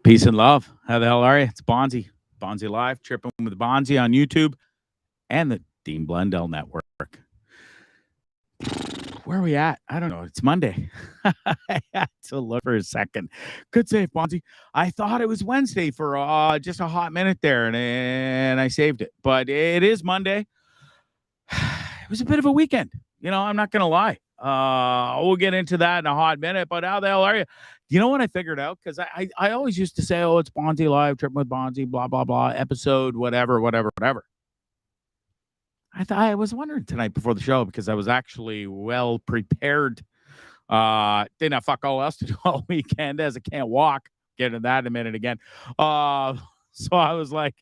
Peace and love. How the hell are you? It's Bondzee. Bondzee Live, Trippin with Bondzee on YouTube and the Dean Blundell Network. Where are we at? I don't know. It's Monday. I had to look for a second. Good save, Bondzee. I thought it was Wednesday for just a hot minute there, and I saved it. But it is Monday. It was a bit of a weekend. I'm not going to lie. We'll get into that in a hot minute, but how the hell are you? You know what I figured out? Because I always used to say, oh, it's Bondzee Live, Trippin with Bondzee, blah, blah, blah, episode, whatever. I was wondering tonight before the show because I was actually well prepared. Didn't have fuck all else to do all weekend as I can't walk. Get into that in a minute again. So I was like,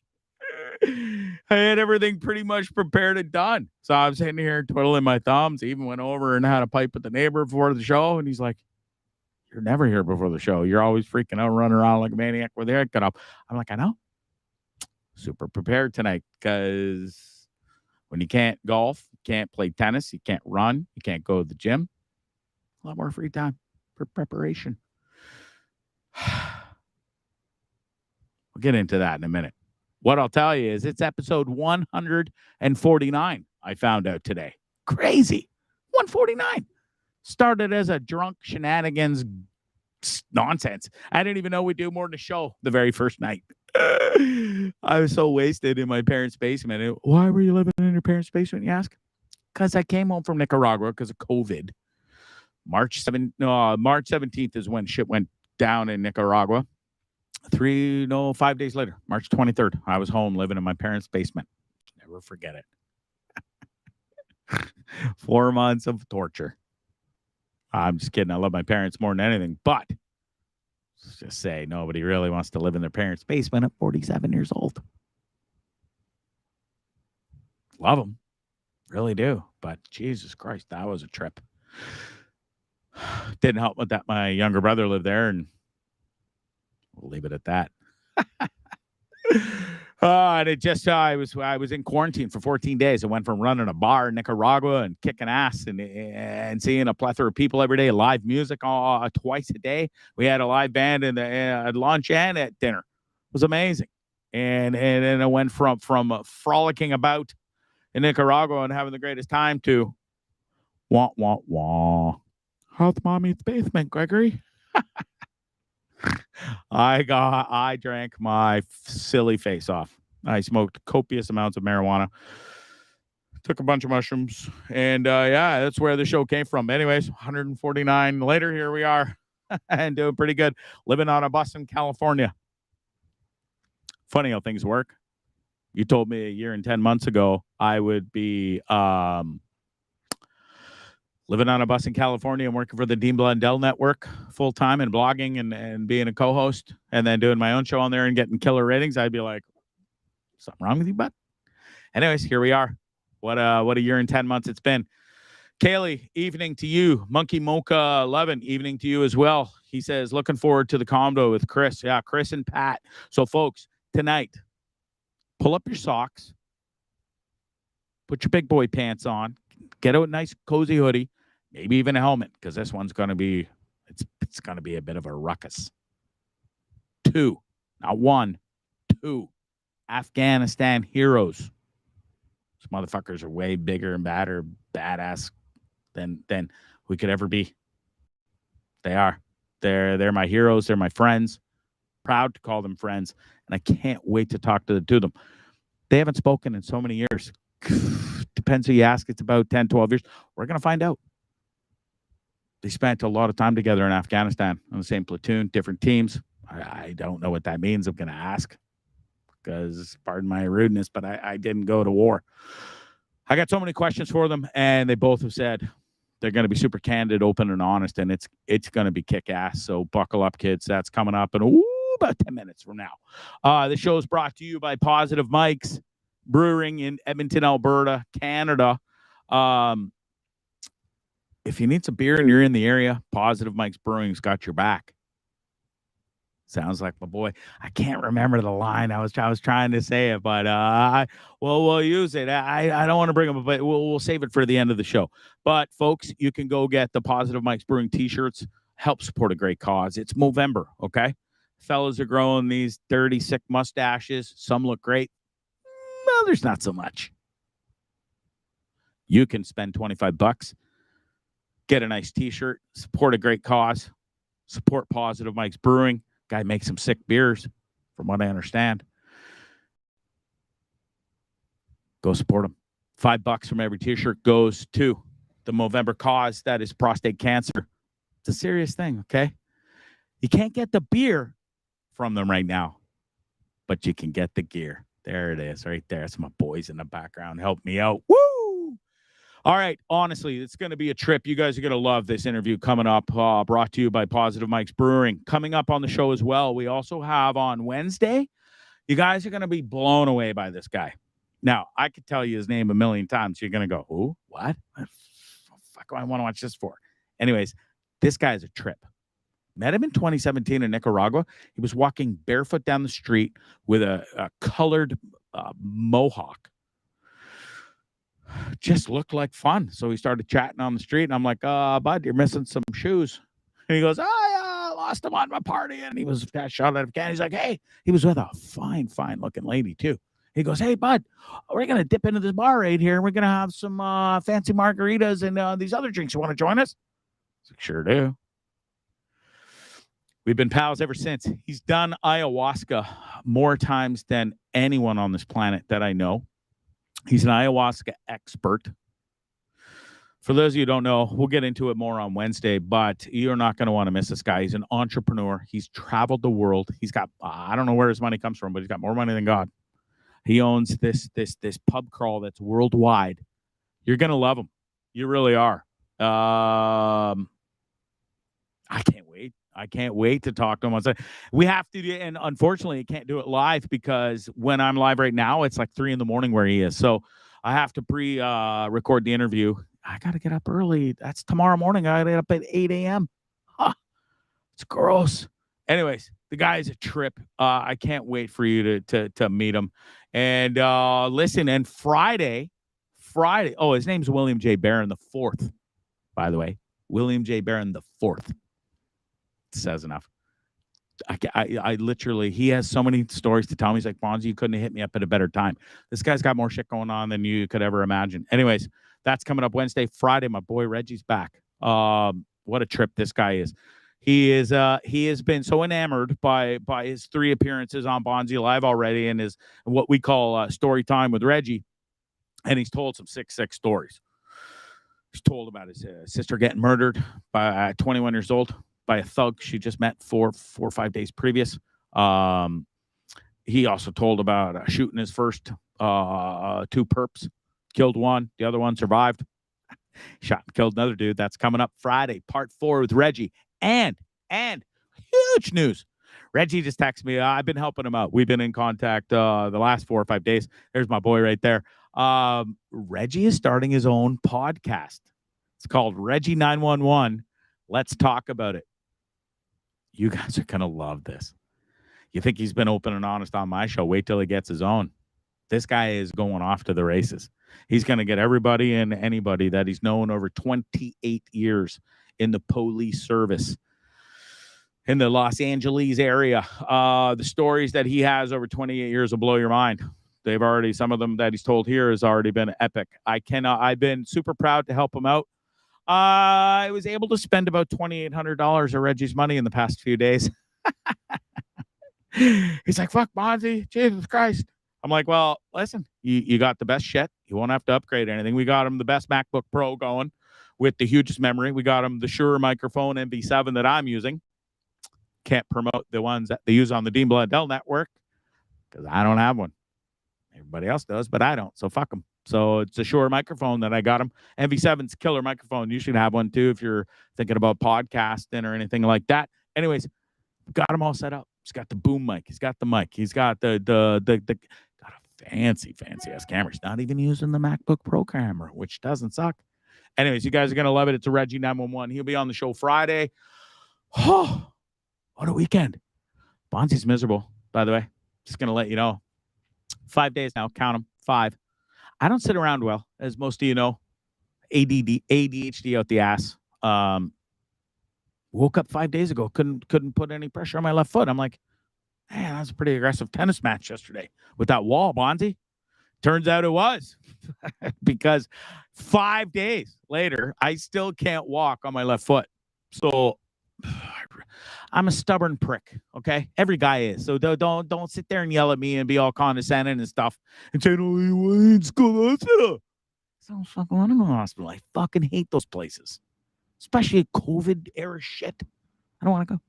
I had everything pretty much prepared and done. So I'm sitting here twiddling my thumbs. Even went over and had a pipe with the neighbor before the show. And he's like, you're never here before the show. You're always freaking out, running around like a maniac with your head cut off. I'm like, I know. Super prepared tonight because when you can't golf, you can't play tennis, you can't run, you can't go to the gym, a lot more free time for preparation. We'll get into that in a minute. What I'll tell you is it's episode 149, I found out today. Crazy. 149. Started as a drunk shenanigans nonsense. I didn't even know we'd do more than a show the very first night. I was so wasted in my parents' basement. Why were you living in your parents' basement, you ask? Because I came home from Nicaragua because of COVID. March 17th is when shit went down in Nicaragua. 5 days later, March 23rd, I was home living in my parents' basement. Never forget it. 4 months of torture. I'm just kidding. I love my parents more than anything, but let's just say nobody really wants to live in their parents' basement at 47 years old. Love them. Really do. But Jesus Christ, that was a trip. Didn't help with that my younger brother lived there, and we'll leave it at that. And it just, I was in quarantine for 14 days. I went from running a bar in Nicaragua and kicking ass and seeing a plethora of people every day, live music twice a day. We had a live band at lunch and at dinner. It was amazing. And I went from frolicking about in Nicaragua and having the greatest time to wah, wah, wah. How's mommy's basement, Gregory? I drank my silly face off. I smoked copious amounts of marijuana, took a bunch of mushrooms, and that's where the show came from. Anyways, 149 later, here we are, and doing pretty good. Living on a bus in California. Funny how things work. You told me a year and 10 months ago I would be living on a bus in California and working for the Dean Blundell Network full-time and blogging and being a co-host and then doing my own show on there and getting killer ratings. I'd be like, something wrong with you, bud? Anyways, here we are. What a year and 10 months it's been. Kaylee, evening to you. Monkey Mocha 11, evening to you as well. He says, looking forward to the combo with Chris. Yeah, Chris and Pat. So, folks, tonight, pull up your socks, put your big boy pants on, get a nice cozy hoodie, maybe even a helmet, because this one's going to be, it's going to be a bit of a ruckus. 2, not 1, 2 Afghanistan heroes. These motherfuckers are way bigger and badder, badass than we could ever be. They are. They're my heroes. They're my friends. Proud to call them friends, and I can't wait to talk to the two of them. They haven't spoken in so many years. Depends who you ask. It's about 10, 12 years. We're going to find out. They spent a lot of time together in Afghanistan on the same platoon, different teams. I don't know what that means. I'm going to ask because, pardon my rudeness, but I didn't go to war. I got so many questions for them, and they both have said they're going to be super candid, open, and honest, and it's going to be kick-ass. So buckle up, kids. That's coming up in about 10 minutes from now. The show is brought to you by Positive Mics Brewing in Edmonton, Alberta, Canada. If you need some beer and you're in the area, Positive Mics Brewing's got your back. Sounds like my boy. I can't remember the line. I was trying to say it, but we'll use it. I don't want to bring them up, but we'll save it for the end of the show. But folks, you can go get the Positive Mics Brewing t-shirts. Help support a great cause. It's Movember, okay? Fellas are growing these dirty, sick mustaches. Some look great. Others not so much. You can spend $25, get a nice t-shirt, support a great cause, support Positive Mike's Brewing. Guy makes some sick beers, from what I understand. Go support him. $5 from every t-shirt goes to the Movember cause, that is prostate cancer. It's a serious thing, okay? You can't get the beer from them right now, but you can get the gear. There it is, right there. It's my boys in the background. Help me out. Woo! All right, honestly, it's going to be a trip. You guys are going to love this interview coming up, brought to you by Positive Mike's Brewing. Coming up on the show as well, we also have on Wednesday, you guys are going to be blown away by this guy. Now, I could tell you his name a million times. You're going to go, who? What? What the fuck do I want to watch this for? Anyways, this guy is a trip. Met him in 2017 in Nicaragua. He was walking barefoot down the street with a colored mohawk. Just looked like fun. So we started chatting on the street, and I'm like, bud, you're missing some shoes. And he goes, I lost them on my party. And he was shot at Afghan. He's like, hey, he was with a fine looking lady too. He goes, hey, bud, we're going to dip into this bar right here. We're going to have some fancy margaritas and these other drinks. You want to join us? I was like, sure do. We've been pals ever since. He's done ayahuasca more times than anyone on this planet that I know. He's an ayahuasca expert. For those of you who don't know, we'll get into it more on Wednesday, but you're not going to want to miss this guy. He's an entrepreneur. He's traveled the world. He's got, I don't know where his money comes from, but he's got more money than God. He owns this pub crawl that's worldwide. You're going to love him. You really are. I can't wait. I can't wait to talk to him. We have to, and unfortunately, I can't do it live because when I'm live right now, it's like 3 a.m. where he is. So I have to record the interview. I got to get up early. That's tomorrow morning. I got to get up at 8 a.m. Huh. It's gross. Anyways, the guy is a trip. I can't wait for you to meet him. And listen, and Friday. Oh, his name's William J. Barron the Fourth, by the way. William J. Barron the Fourth. Says enough. I literally, he has so many stories to tell me. He's like, Bondzee, you couldn't have hit me up at a better time. This guy's got more shit going on than you could ever imagine. Anyways, that's coming up Wednesday. Friday, my boy Reggie's back. What a trip this guy is. He has been so enamored by his 3 appearances on Bondzee Live already, and his what we call story time with Reggie. And he's told some sick stories. He's told about his sister getting murdered by 21 years old. By a thug she just met 4 or 5 days previous. He also told about shooting his first 2 perps, killed one, the other one survived. Shot and killed another dude. That's coming up Friday, part 4 with Reggie. And huge news. Reggie just texted me. I've been helping him out. We've been in contact the last 4 or 5 days. There's my boy right there. Reggie is starting his own podcast. It's called Reggie 911. Let's talk about it. You guys are going to love this. You think he's been open and honest on my show? Wait till he gets his own. This guy is going off to the races. He's going to get everybody and anybody that he's known over 28 years in the police service in the Los Angeles area. The stories that he has over 28 years will blow your mind. Some of them that he's told here has already been epic. I've been super proud to help him out. I was able to spend about $2,800 of Reggie's money in the past few days. He's like, fuck, Bondzee, Jesus Christ. I'm like, well, listen, you got the best shit. You won't have to upgrade anything. We got him the best MacBook Pro going with the hugest memory. We got him the Shure microphone MV7 that I'm using. Can't promote the ones that they use on the Dean Blundell Network because I don't have one. Everybody else does, but I don't. So fuck them. So it's a Shure microphone that I got him. MV7's killer microphone. You should have one too if you're thinking about podcasting or anything like that. Anyways, got him all set up. He's got the boom mic. He's got the mic. He's got the got a fancy ass camera. He's not even using the MacBook Pro camera, which doesn't suck. Anyways, you guys are gonna love it. It's a Reggie 911. He'll be on the show Friday. Oh, what a weekend. Bondzee's miserable, by the way. Just gonna let you know. 5 days now. Count them. 5. I don't sit around well, as most of you know. ADHD out the ass. Woke up 5 days ago. Couldn't put any pressure on my left foot. I'm like, Man, that was a pretty aggressive tennis match yesterday with that wall, Bondzee. Turns out it was because 5 days later, I still can't walk on my left foot. So I'm a stubborn prick. Okay, every guy is. So don't sit there and yell at me and be all condescending and stuff and say, "No, you ain't go to the hospital." So I don't fucking want to go to the hospital. I fucking hate those places, especially COVID era shit. I don't want to go.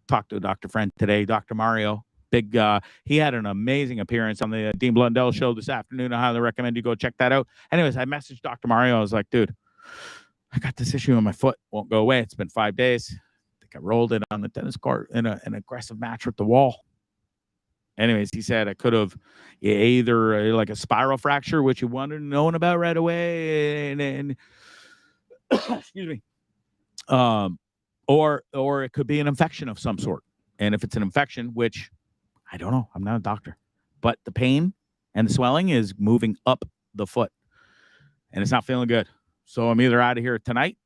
Talked to a doctor friend today, Dr. Mario. Big, he had an amazing appearance on the Dean Blundell show this afternoon. I highly recommend you go check that out. Anyways, I messaged Dr. Mario. I was like, dude, I got this issue on my foot. Won't go away. It's been 5 days. I think I rolled it on the tennis court in an aggressive match with the wall. Anyways, he said I could have either like a spiral fracture, which you wouldn't have known about right away, and excuse me, or it could be an infection of some sort. And if it's an infection, which I don't know, I'm not a doctor, but the pain and the swelling is moving up the foot, and it's not feeling good. So I'm either out of here tonight,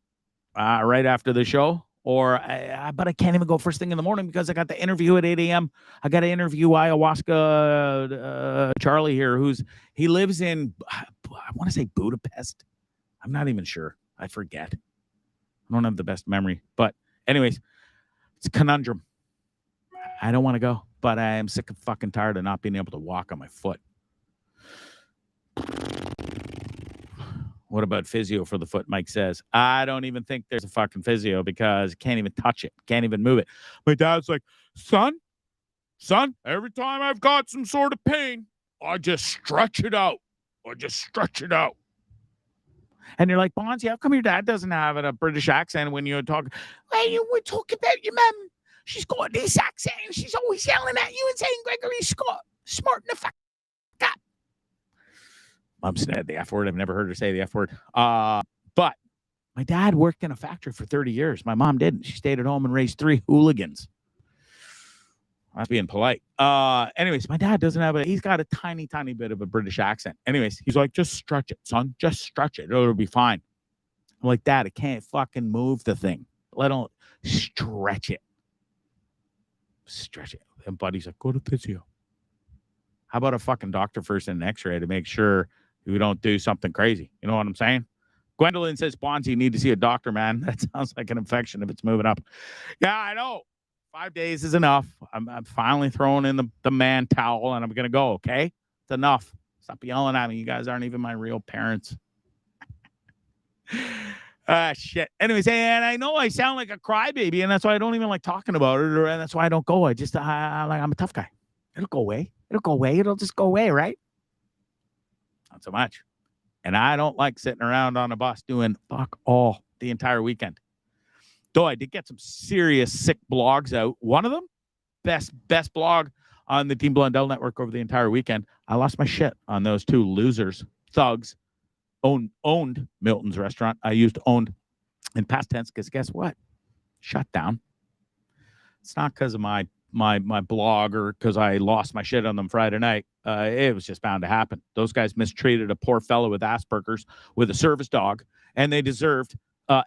right after the show, but I can't even go first thing in the morning because I got the interview at 8 a.m. I got to interview ayahuasca Charlie here, he lives in, I want to say Budapest. I'm not even sure. I forget. I don't have the best memory. But anyways, it's a conundrum. I don't want to go, but I am sick and fucking tired of not being able to walk on my foot. What about physio for the foot? Mike says, I don't even think there's a fucking physio because I can't even touch it. Can't even move it. My dad's like, son, every time I've got some sort of pain, I just stretch it out. And you're like, Bondzee, how come your dad doesn't have a British accent when you're talking? Well, you were talking about your mum. She's got this accent and she's always yelling at you and saying Gregory Scott, smart in the fuck up. Mom said the F word. I've never heard her say the F word. But my dad worked in a factory for 30 years. My mom didn't. She stayed at home and raised 3 hooligans. I'm being polite. Anyways, my dad doesn't have he's got a tiny, tiny bit of a British accent. Anyways, he's like, just stretch it, son. Just stretch it. It'll be fine. I'm like, Dad, I can't fucking move the thing. Let alone stretch it. Stretch it. And Buddy's like, go to physio. How about a fucking doctor first and an x-ray to make sure we don't do something crazy? You know what I'm saying? Gwendolyn says, Bondzee, you need to see a doctor, man. That sounds like an infection if it's moving up. Yeah, I know. 5 days is enough. I'm finally throwing in the man towel and I'm going to go, okay? It's enough. Stop yelling at me. You guys aren't even my real parents. Shit. Anyways, and I know I sound like a crybaby, and that's why I don't even like talking about it, and that's why I don't go. I'm a tough guy. It'll go away. It'll just go away, right? Not so much. And I don't like sitting around on a bus doing fuck all the entire weekend. Though I did get some serious sick blogs out. One of them, best blog on the Dean Blundell Network over the entire weekend. I lost my shit on those 2 losers, thugs, owned Milton's restaurant. I used owned in past tense because guess what? Shut down. It's not because of my blog or because I lost my shit on them Friday night. It was just bound to happen. Those guys mistreated a poor fellow with Asperger's with a service dog, and they deserved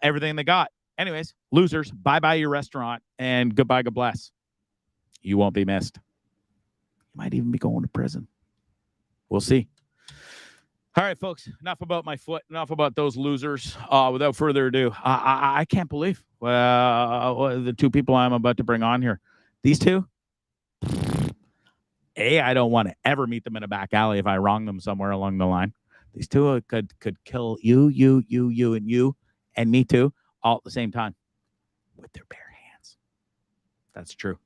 everything they got. Anyways, losers, bye-bye your restaurant, and goodbye, God bless. You won't be missed. You might even be going to prison. We'll see. All right, folks, enough about my foot, enough about those losers. Without further ado, I can't believe the 2 people I'm about to bring on here. These 2, I don't want to ever meet them in a back alley if I wrong them somewhere along the line. These 2 could kill you, and me too, all at the same time with their bare hands. That's true.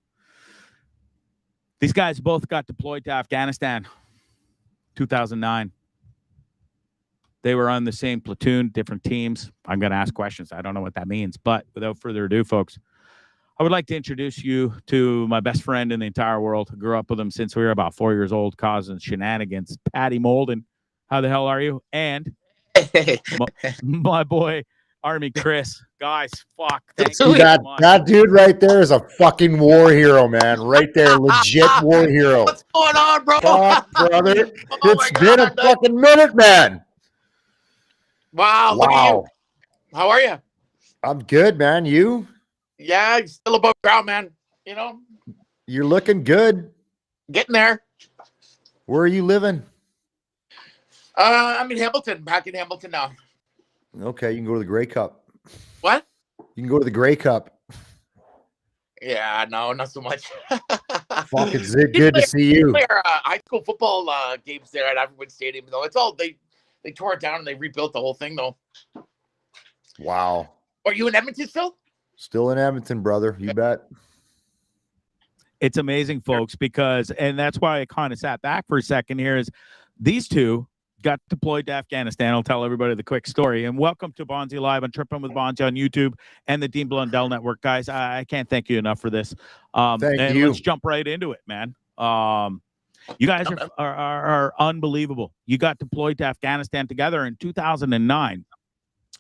These guys both got deployed to Afghanistan, 2009. They were on the same platoon, different teams. I'm going to ask questions. I don't know what that means. But without further ado, folks, I would like to introduce you to my best friend in the entire world. I grew up with him since we were about 4 years old, causing shenanigans. Patty Moulden. How the hell are you? And my boy, Army Chris. Guys, fuck. Thank you so much. That dude right there is a fucking war hero, man. Right there, legit war hero. What's going on, bro? Fuck, brother. It's been a fucking minute, man. Wow, look at you. How are you? I'm good, man. You? Yeah, still above ground, man. You know, You're looking good. Getting there. Where are you living? I'm in Hamilton, back in Hamilton now. Okay, you can go to the Grey Cup. What? You can go to the Grey Cup. Yeah, no, not so much. Fuck, it's good to see you. Play our high school football games there at Everwood Stadium, though. It's all they tore it down and they rebuilt the whole thing, though. Wow. Are you in Edmonton still? Still in Edmonton, brother. You bet. It's amazing, folks, because, and that's why I kind of sat back for a second here, is these two got deployed to Afghanistan. I'll tell everybody the quick story. And welcome to Bondzee Live on Trippin With Bondzee on YouTube and the Dean Blundell Network. Guys, I can't thank you enough for this. Thank you. Let's jump right into it, man. You guys are unbelievable. You got deployed to Afghanistan together in 2009.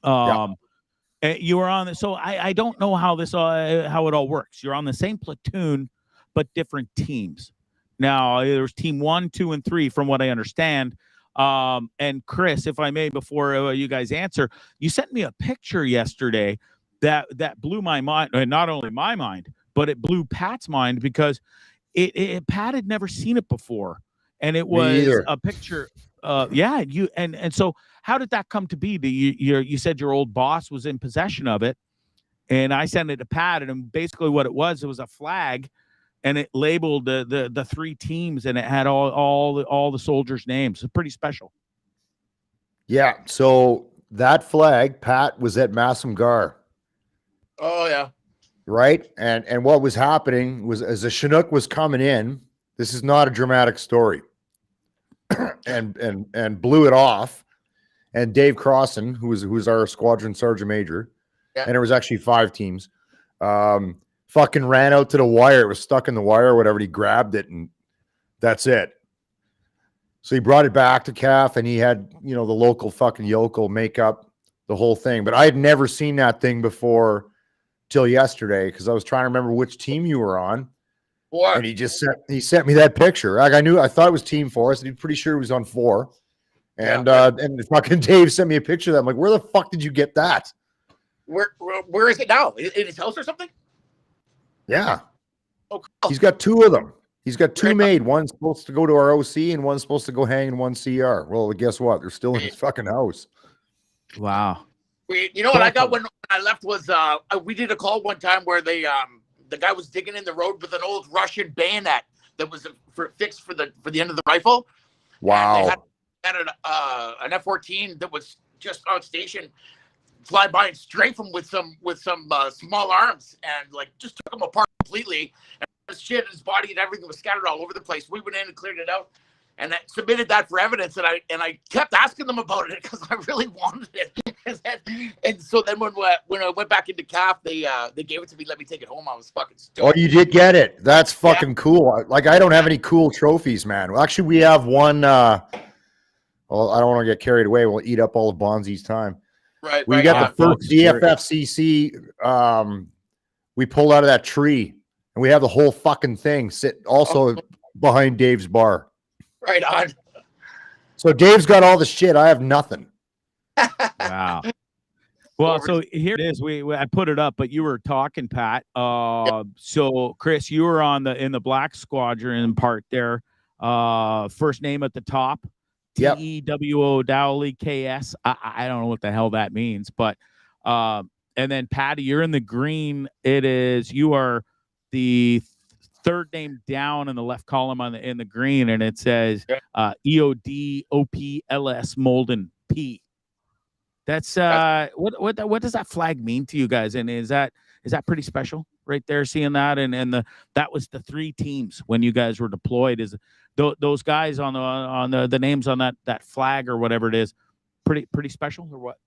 You were on this, so I don't know how this how it all works. You're on the same platoon, but different teams. Now there's team 1, 2, and 3, from what I understand. And Chris, if I may, before you guys answer, you sent me a picture yesterday that blew my mind, and not only my mind, but it blew Pat's mind, because Pat had never seen it before, and it was a picture. And so how did that come to be? You said your old boss was in possession of it, and I sent it to Pat, and basically what it was a flag, and it labeled the 3 teams, and it had all the soldiers' names. It's pretty special. Yeah. So that flag, Pat was at Massamgar. Oh yeah. Right. And what was happening was, as the Chinook was coming in, this is not a dramatic story, and blew it off. And Dave Crossan, who was our squadron sergeant major, and there was actually 5 teams, fucking ran out to the wire. It was stuck in the wire or whatever. He grabbed it, and that's it. So he brought it back to CAF, and he had, the local fucking yokel make up the whole thing. But I had never seen that thing before till yesterday, because I was trying to remember which team you were on. What? And he sent me that picture. Like, I thought it was team 4. I said, he's pretty sure he was on 4. And and fucking Dave sent me a picture of that. I'm like, where the fuck did you get that? Where is it now? In his house or something? Yeah. Oh, cool. He's got 2 of them. He's got 2 made. One's supposed to go to our OC, and one's supposed to go hang in one CR. Well, guess what? They're still in his fucking house. Wow. You know what I got when I left was we did a call one time where the guy was digging in the road with an old Russian bayonet that was fixed for the end of the rifle. Wow. And they had an F-14 that was just on station, fly by and strafe him with some small arms, and like just took him apart completely. And his shit, his body, and everything was scattered all over the place. We went in and cleared it out, and I submitted that for evidence. And I kept asking them about it because I really wanted it. And so then when I went back into CAF, they gave it to me, let me take it home. I was fucking stoked. Oh, you did get it. That's fucking cool. Like, I don't have any cool trophies, man. Well, actually, we have one. Well, I don't want to get carried away. We'll eat up all of Bondzee's time. Right. We got the first DFFCC. We pulled out of that tree, and we have the whole fucking thing sit also behind Dave's bar. Right on. So Dave's got all the shit. I have nothing. Wow. Well, so here it is. I put it up, but you were talking, Pat. So Chris, you were in the Black Squadron part there. First name at the top. TEWO Dowley KS. I don't know what the hell that means, but and then Patty, you're in the green. You are the 3rd name down in the left column in the green, and it says EODOPLS Moulden P. That's what does that flag mean to you guys? And is that pretty special right there, seeing that? And that was the 3 teams when you guys were deployed. Is those guys on the names on that flag or whatever it is pretty special, or what?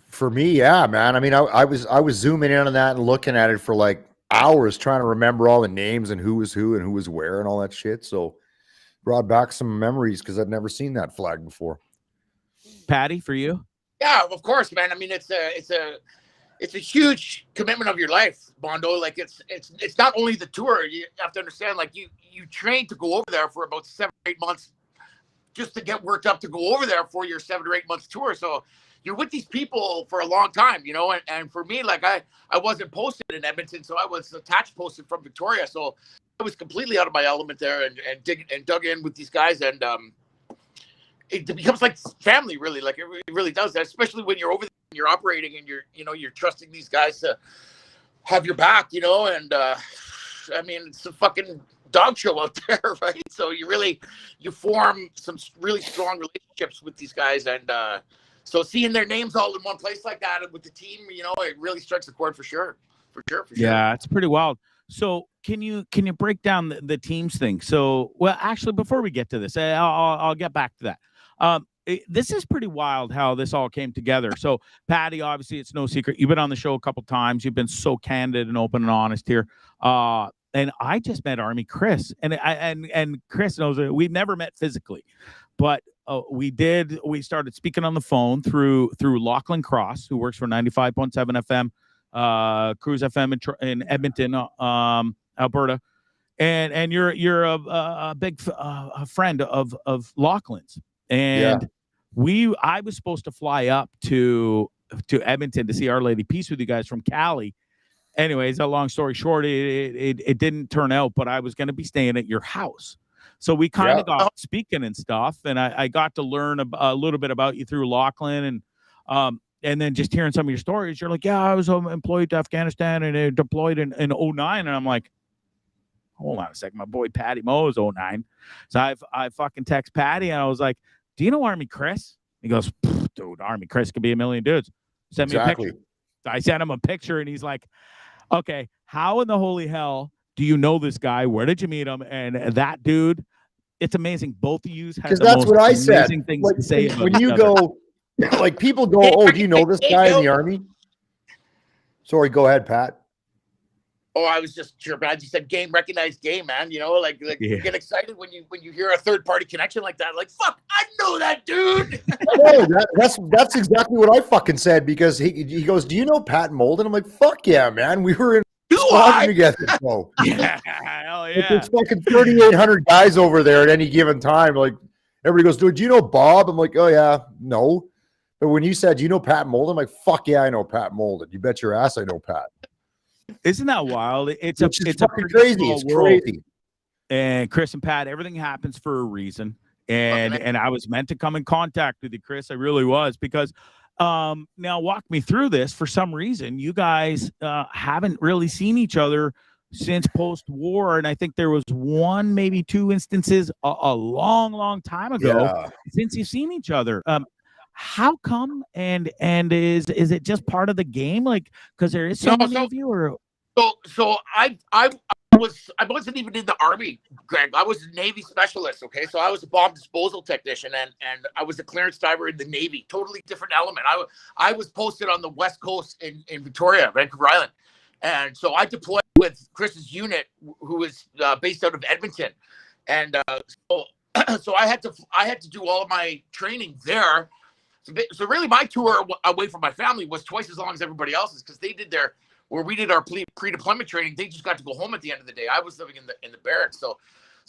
For me, yeah, man. I mean, I was zooming in on that and looking at it for like hours, trying to remember all the names and who was who and who was where and all that shit. So brought back some memories, because I'd never seen that flag before. Patty, for you? Yeah, of course, man. I mean, it's a huge commitment of your life, Bondo. Like it's not only the tour. You have to understand, like you train to go over there for about 7 or 8 months just to get worked up to go over there for your 7 or 8 months tour. So you're with these people for a long time, you know, and for me, like I wasn't posted in Edmonton, so I was attached posted from Victoria. So I was completely out of my element there and dug in with these guys, and it becomes like family, really. Like it really does, especially when you're over there and you're operating and you're trusting these guys to have your back, you know. And I mean, it's a fucking dog show out there, right? So you form some really strong relationships with these guys, and so seeing their names all in one place like that with the team, you know, it really strikes a chord for sure. Yeah, it's pretty wild. So can you break down the teams thing? So, well, actually, before we get to this, I'll get back to that. This is pretty wild how this all came together. So, Patty, obviously, it's no secret. You've been on the show a couple times. You've been so candid and open and honest here. And I just met Army Chris, and Chris knows it. We've never met physically, but we did. We started speaking on the phone through Lachlan Cross, who works for 95.7 FM, Cruise FM in Edmonton, Alberta, and you're a big friend of Lachlan's, and I was supposed to fly up to Edmonton to see Our Lady Peace with you guys from Cali. Anyways, a long story short, it didn't turn out, but I was going to be staying at your house. So we kind of got speaking and stuff, and I got to learn a little bit about you through Lachlan, and then just hearing some of your stories, you're like, yeah, I was employed to Afghanistan and deployed in 09. And I'm like, hold on a second, my boy Patty Moe is 09. So I fucking text Patty, and I was like, do you know Army Chris? He goes, dude, Army Chris could be a million dudes. Send me a picture. I sent him a picture, and he's like, okay, how in the holy hell do you know this guy? Where did you meet him? And that dude, it's amazing. Both of you have that's what I said. Things like, to say about when you go, like people go, oh, do you know this guy in the Army? Sorry, go ahead, Pat. Oh, I was just chirping. I just said game, recognized game, man. You know, like you get excited when you hear a third party connection like that. Like, fuck, I know that dude. That's exactly what I fucking said, because he goes, do you know Pat Moulden? I'm like, fuck yeah, man. We were in squadron together. So. Yeah, hell yeah. It's fucking 3,800 guys over there at any given time. Like everybody goes, dude, do you know Bob? I'm like, oh yeah, no. But when you said, do you know Pat Moulden? I'm like, fuck yeah, I know Pat Moulden. You bet your ass I know Pat. Isn't that wild? It's a crazy. It's crazy. And Chris and Pat, everything happens for a reason. And I was meant to come in contact with you, Chris. I really was, because now walk me through this. For some reason, you guys haven't really seen each other since post-war, and I think there was one, maybe two instances a long time ago since you've seen each other. How come? And is it just part of the game? Like, because there is so many of you, or so I wasn't even in the Army, Greg. I was a Navy specialist. Okay, so I was a bomb disposal technician, and I was a clearance diver in the Navy. Totally different element. I was posted on the West Coast in Victoria, Vancouver Island, and so I deployed with Chris's unit, who was based out of Edmonton, and so I had to do all of my training there. So really, my tour away from my family was twice as long as everybody else's, because they did we did our pre-deployment training. They just got to go home at the end of the day. I was living in the barracks, so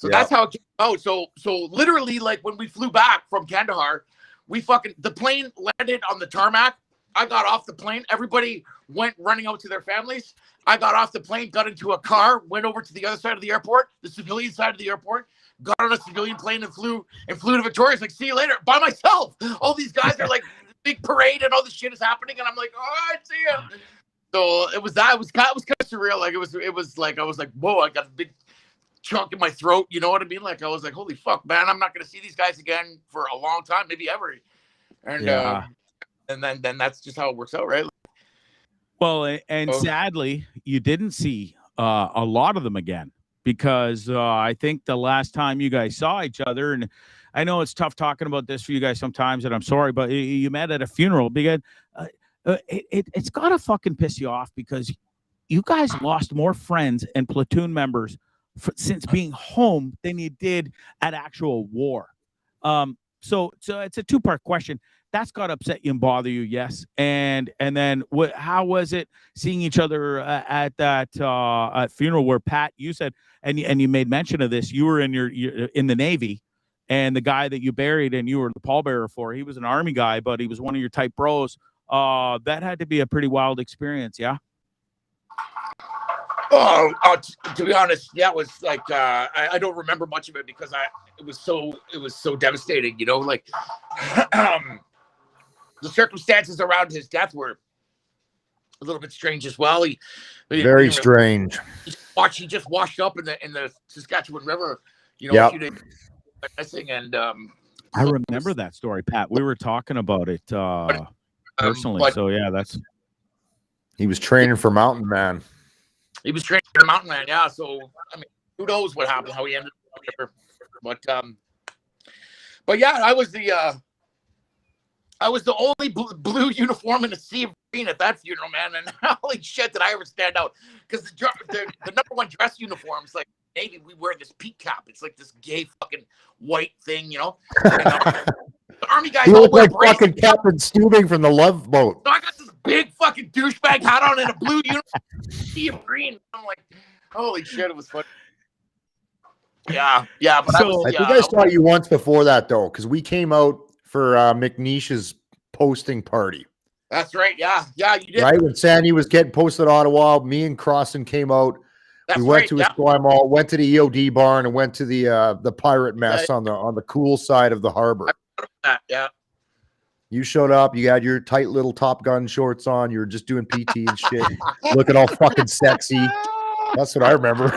that's how it came out. So literally, like when we flew back from Kandahar, the plane landed on the tarmac. I got off the plane. Everybody went running out to their families. I got off the plane, got into a car, went over to the other side of the airport, the civilian side of the airport. Got on a civilian plane and flew to Victoria. It's like, see you later, by myself. All these guys are like, big parade and all this shit is happening, and I'm like, all right, see ya. So it was kind of surreal. Like it was like I was like, whoa, I got a big chunk in my throat. You know what I mean? Like I was like, holy fuck, man, I'm not gonna see these guys again for a long time, maybe ever. And then that's just how it works out, right? Well, and sadly, you didn't see a lot of them again. Because I think the last time you guys saw each other, and I know it's tough talking about this for you guys sometimes, and I'm sorry, but you met at a funeral, because it's got to fucking piss you off, because you guys lost more friends and platoon members since being home than you did at actual war. So it's a two-part question. That's got to upset you and bother you, yes. And then how was it seeing each other at that funeral where Pat, you said, and you made mention of this, you were in the Navy, and the guy that you buried and you were the pallbearer for, he was an Army guy, but he was one of your type bros. That had to be a pretty wild experience, yeah? Oh, to be honest, yeah, it was like I don't remember much of it because it was so devastating, you know, like the circumstances around his death were a little bit strange as well. Very strange. He just washed up in the Saskatchewan River, you know, a few days missing, and I remember that story, Pat. We were talking about it personally. So yeah, he was training for Mountain Man. He was training for Mountain Man, yeah. So I mean, who knows what happened, how he ended up, but yeah, I was the only blue uniform in a sea of green at that funeral, man. And holy shit, did I ever stand out? Because the number one dress uniforms, like Navy, we wear this peak cap. It's like this gay fucking white thing, you know. And, the Army guys you all look wear like fucking Captain Stubing from the Love Boat. So I got this big fucking douchebag hat on in a blue uniform, sea of green. I'm like, holy shit, it was fun. Yeah. But I think I saw you once before that though, because we came out for McNeish's posting party. That's right. Yeah, you did. Right when Sandy was getting posted Ottawa, me and Crossan came out. We went to Esquire Mall, went to the EOD barn, and went to the pirate mess on the cool side of the harbor. Yeah. You showed up. You had your tight little Top Gun shorts on. You were just doing PT and shit, looking all fucking sexy. That's what I remember.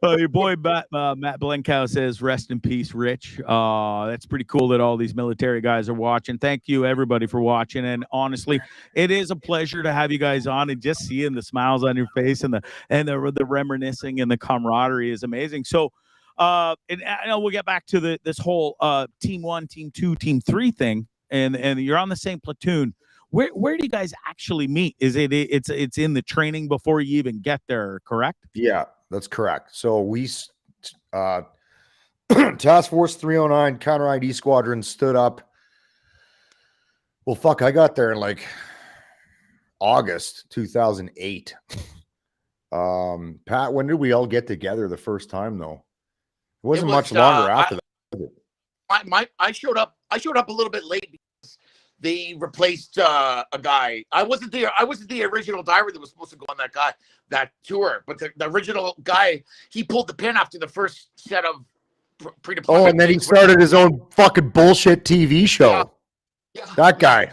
Your boy Matt Blenkow says, "Rest in peace, Rich." That's pretty cool that all these military guys are watching. Thank you, everybody, for watching. And honestly, it is a pleasure to have you guys on, and just seeing the smiles on your face and the reminiscing and the camaraderie is amazing. So, and I know we'll get back to this whole Team 1, Team 2, Team 3 thing, and you're on the same platoon. Where do you guys actually meet? Is it's in the training before you even get there, correct? Yeah, that's correct. So we Task Force 309 Counter ID Squadron stood up. Well, fuck, I got there in like August 2008. Pat, when did we all get together the first time though? It wasn't much longer after that. I showed up a little bit late because they replaced a guy. I wasn't the original diver that was supposed to go on that tour, but the original guy, he pulled the pin after the first set of pre-deployment. Oh, and then he started his own fucking bullshit TV show. Yeah. That guy.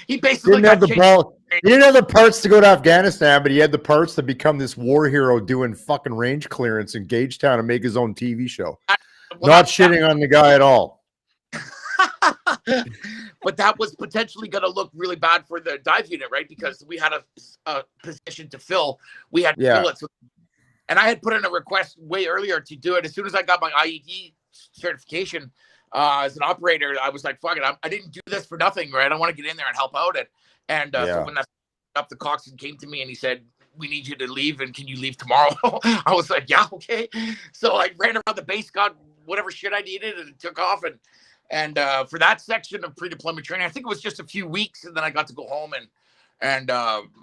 He basically didn't have the ball. He didn't have the parts to go to Afghanistan, but he had the parts to become this war hero doing fucking range clearance in Gagetown and make his own TV show. Not shitting on the guy at all. But that was potentially going to look really bad for the dive unit, right? Because we had a position to fill. We had to fill it. So, and I had put in a request way earlier to do it. As soon as I got my IED certification as an operator, I was like, fuck it. I didn't do this for nothing, right? I want to get in there and help out. So when that up, the coxswain came to me and he said, "We need you to leave, and can you leave tomorrow?" I was like, "Yeah, okay." So I ran around the base, got whatever shit I needed, and took off. And for that section of pre-deployment training, I think it was just a few weeks, and then I got to go home and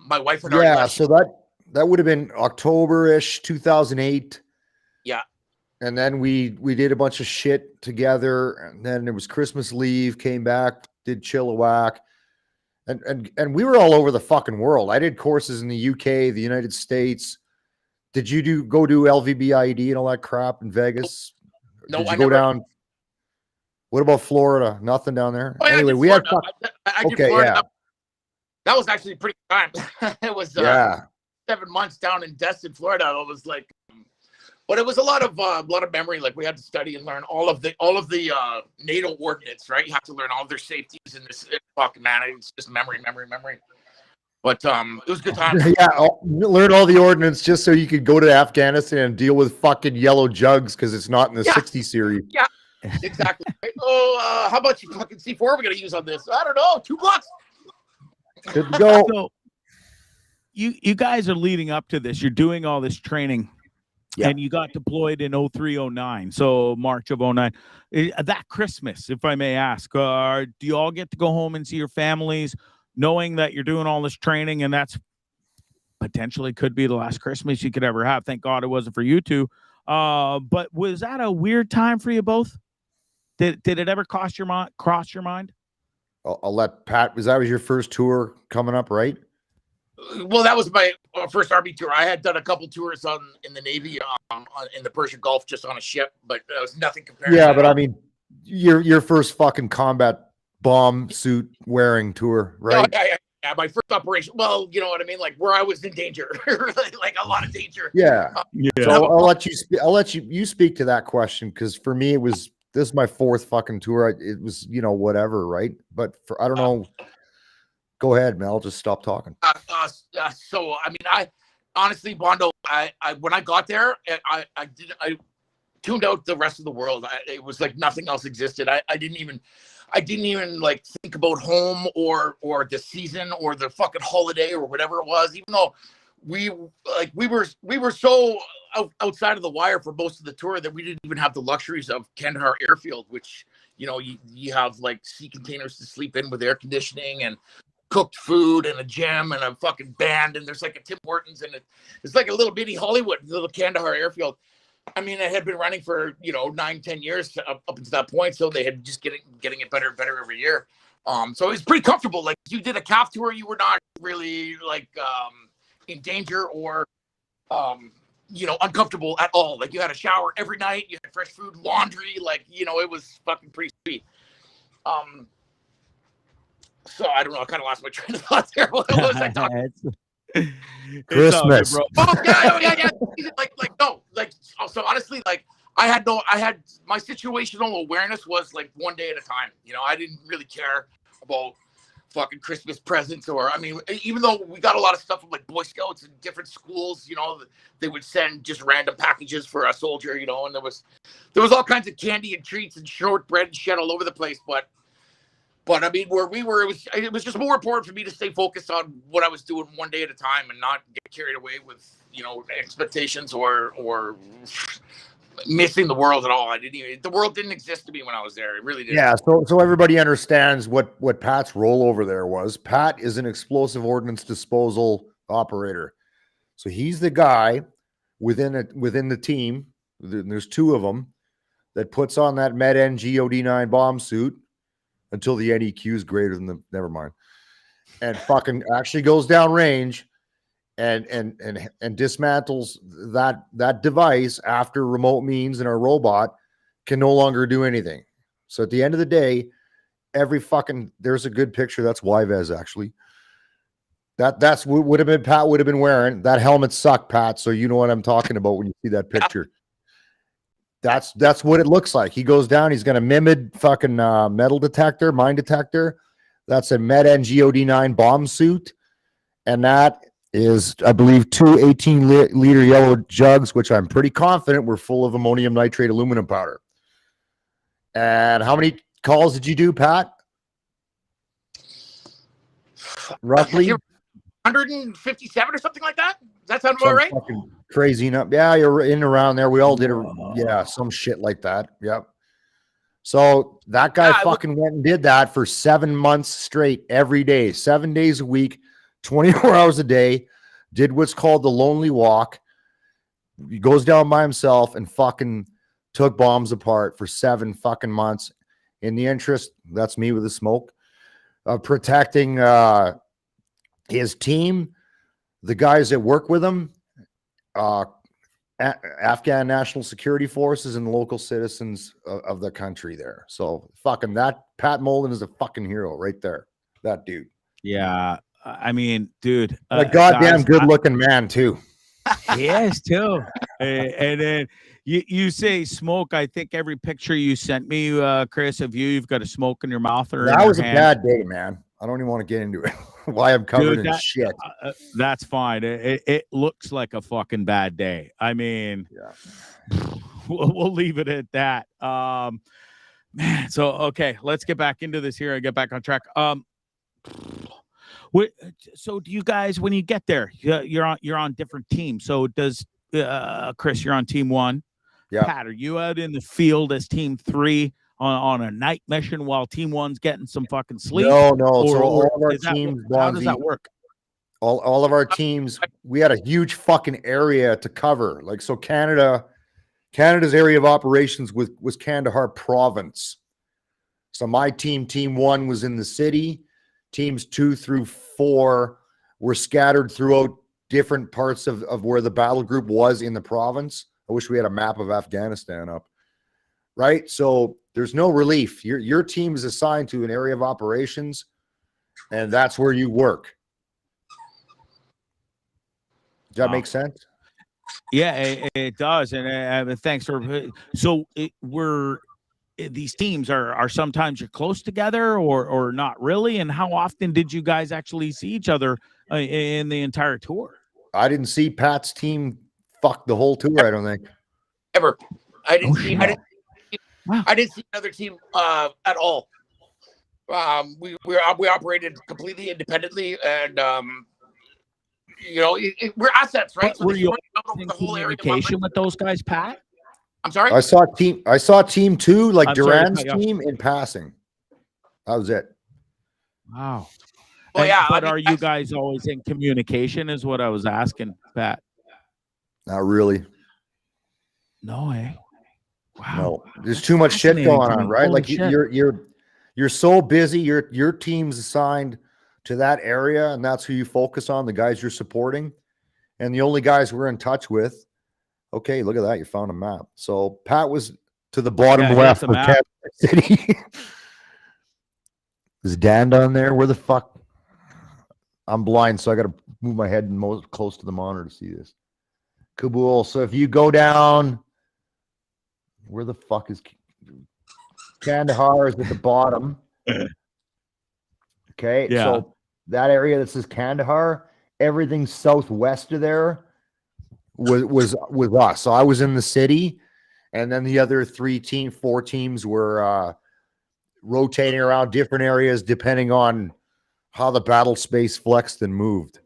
my wife had already left. So that would have been October-ish 2008. Yeah. And then we did a bunch of shit together, and then it was Christmas leave, came back, did Chilliwack. And we were all over the fucking world. I did courses in the UK, the United States. Did you go do LVBIED and all that crap in Vegas? No, did you go down? What about Florida? Nothing down there. Oh, yeah, anyway, we Florida. had okay, Florida. Yeah. That was actually pretty good time. It was 7 months down in Destin, Florida. It was like, but it was a lot of memory. Like we had to study and learn all of the NATO ordnance, right? You have to learn all of their safeties and this fucking man. It's just memory. But it was a good time. Yeah, learn all the ordnance just so you could go to Afghanistan and deal with fucking yellow jugs because it's not in the 60 series. Yeah, exactly. Oh, how much fucking C4 are we gonna use on this? I don't know. $2. Good to go. So you guys are leading up to this. You're doing all this training. Yeah. And you got deployed in 03-09, so March of 09. That Christmas, if I may ask, do you all get to go home and see your families, knowing that you're doing all this training, and that's potentially could be the last Christmas you could ever have? Thank God it wasn't for you two. But was that a weird time for you both? Did it ever cross your mind? I'll let Pat. Was your first tour coming up, right? Well, that was my first Army tour. I had done a couple tours in the Navy, in the Persian Gulf, just on a ship, but it was nothing compared. Yeah, but I mean, your first fucking combat bomb suit wearing tour, right? No, yeah, my first operation. Well, you know what I mean, like where I was in danger, like a lot of danger. Yeah. Yeah. So I'll let you speak to that question, because for me this is my fourth fucking tour. It was, whatever, right? But I don't know. Go ahead, man. I'll just stop talking. So I mean, I honestly, Bondo, I when I got there, I tuned out the rest of the world. It was like nothing else existed. I didn't even like think about home or the season or the fucking holiday or whatever it was. Even though we were so outside of the wire for most of the tour that we didn't even have the luxuries of Kandahar Airfield, which you have like sea containers to sleep in with air conditioning and cooked food and a gym and a fucking band, and there's like a Tim Hortons, and it's like a little bitty Hollywood, little Kandahar Airfield. I mean, it had been running for 9-10 years up until that point, so they had just getting it better and better every year. So it was pretty comfortable. Like, you did a calf tour, you were not really like in danger or uncomfortable at all. Like, you had a shower every night, you had fresh food, laundry, like it was fucking pretty sweet. So I don't know, I kind of lost my train of thought there. What was I talking? Christmas. Bro. Oh yeah. So honestly, like I had my situational awareness was like one day at a time. I didn't really care about fucking Christmas presents, or I mean, even though we got a lot of stuff from like Boy Scouts and different schools, they would send just random packages for a soldier, and there was all kinds of candy and treats and shortbread and shit all over the place, but I mean, where we were, it was just more important for me to stay focused on what I was doing one day at a time and not get carried away with, expectations or missing the world at all. The world didn't exist to me when I was there. It really didn't. Yeah. So everybody understands what Pat's role over there was. Pat is an explosive ordnance disposal operator. So he's the guy within the team. There's two of them that puts on that Med-N GOD9 bomb suit until the NEQ is greater than never mind, and fucking actually goes down range and dismantles that device after remote means, and our robot can no longer do anything. So at the end of the day, there's a good picture. That's YVEZ actually. That's what would have been Pat would have been wearing. That helmet sucked, Pat. So you know what I'm talking about when you see that picture. That's what it looks like. He goes down. He's going to mimic fucking metal detector, mine detector. That's a Med-N GOD9 bomb suit. And that is, I believe, 2 18-liter yellow jugs, which I'm pretty confident were full of ammonium nitrate aluminum powder. And how many calls did you do, Pat? Roughly 157 or something like that. Does that sound about right? Fucking crazy enough. Yeah, you're in around there. We all did some shit like that. Yep. So that guy fucking went and did that for 7 months straight, every day, 7 days a week, 24 hours a day, did what's called the lonely walk. He goes down by himself and fucking took bombs apart for 7 fucking months in the interest, that's me with the smoke, of protecting his team, the guys that work with him, Afghan national security forces, and the local citizens of the country there. So fucking that Pat Moulden is a fucking hero right there. That dude. Yeah. I mean, dude. A goddamn good looking man too. He is too. And then you say smoke. I think every picture you sent me, Chris, of you've got a smoke in your mouth or that was a bad day, man. I don't even want to get into it. Why I'm covered in shit. That's fine. It looks like a fucking bad day. I mean, yeah. We'll leave it at that. Man. So okay, let's get back into this here and get back on track. So do you guys, when you get there, you're on different teams? So does Chris, you're on team 1. Yeah. Pat, are you out in the field as team 3? On a night mission while team 1's getting some fucking sleep? No. So all of our teams, how does that work? All of our teams, we had a huge fucking area to cover. Like, so Canada Canada's area of operations was Kandahar province. So my team 1 was in the city. Teams 2 through 4 were scattered throughout different parts of where the battle group was in the province. I wish we had a map of Afghanistan up. Right? So there's no relief. Your team is assigned to an area of operations, and that's where you work. Does that make sense? Yeah, it does. And thanks for. So these teams are sometimes you're close together or not really. And how often did you guys actually see each other in the entire tour? I didn't see Pat's team fuck the whole tour. I don't think ever. I didn't see. Wow. I didn't see another team at all. We operated completely independently, and we're assets, right? So were you in communication with those guys, Pat? I'm sorry. I saw team 2, like Duran's team, in passing. That was it. Wow. Well, but are you guys always in communication? Is what I was asking, Pat. Not really. No way. Wow. No, there's too much shit going on, right? Like you're so busy. Your team's assigned to that area, and that's who you focus on, the guys you're supporting. And the only guys we're in touch with. Okay, look at that. You found a map. So Pat was to the bottom left of Kansas City. Is Dan down there? Where the fuck? I'm blind, so I got to move my head most close to the monitor to see this. Kabul. So if you go down, where the fuck is Kandahar? Is at the bottom. Okay, yeah. So that area that says Kandahar, everything southwest of there was us. So I was in the city, and then the other 4 teams were rotating around different areas depending on how the battle space flexed and moved.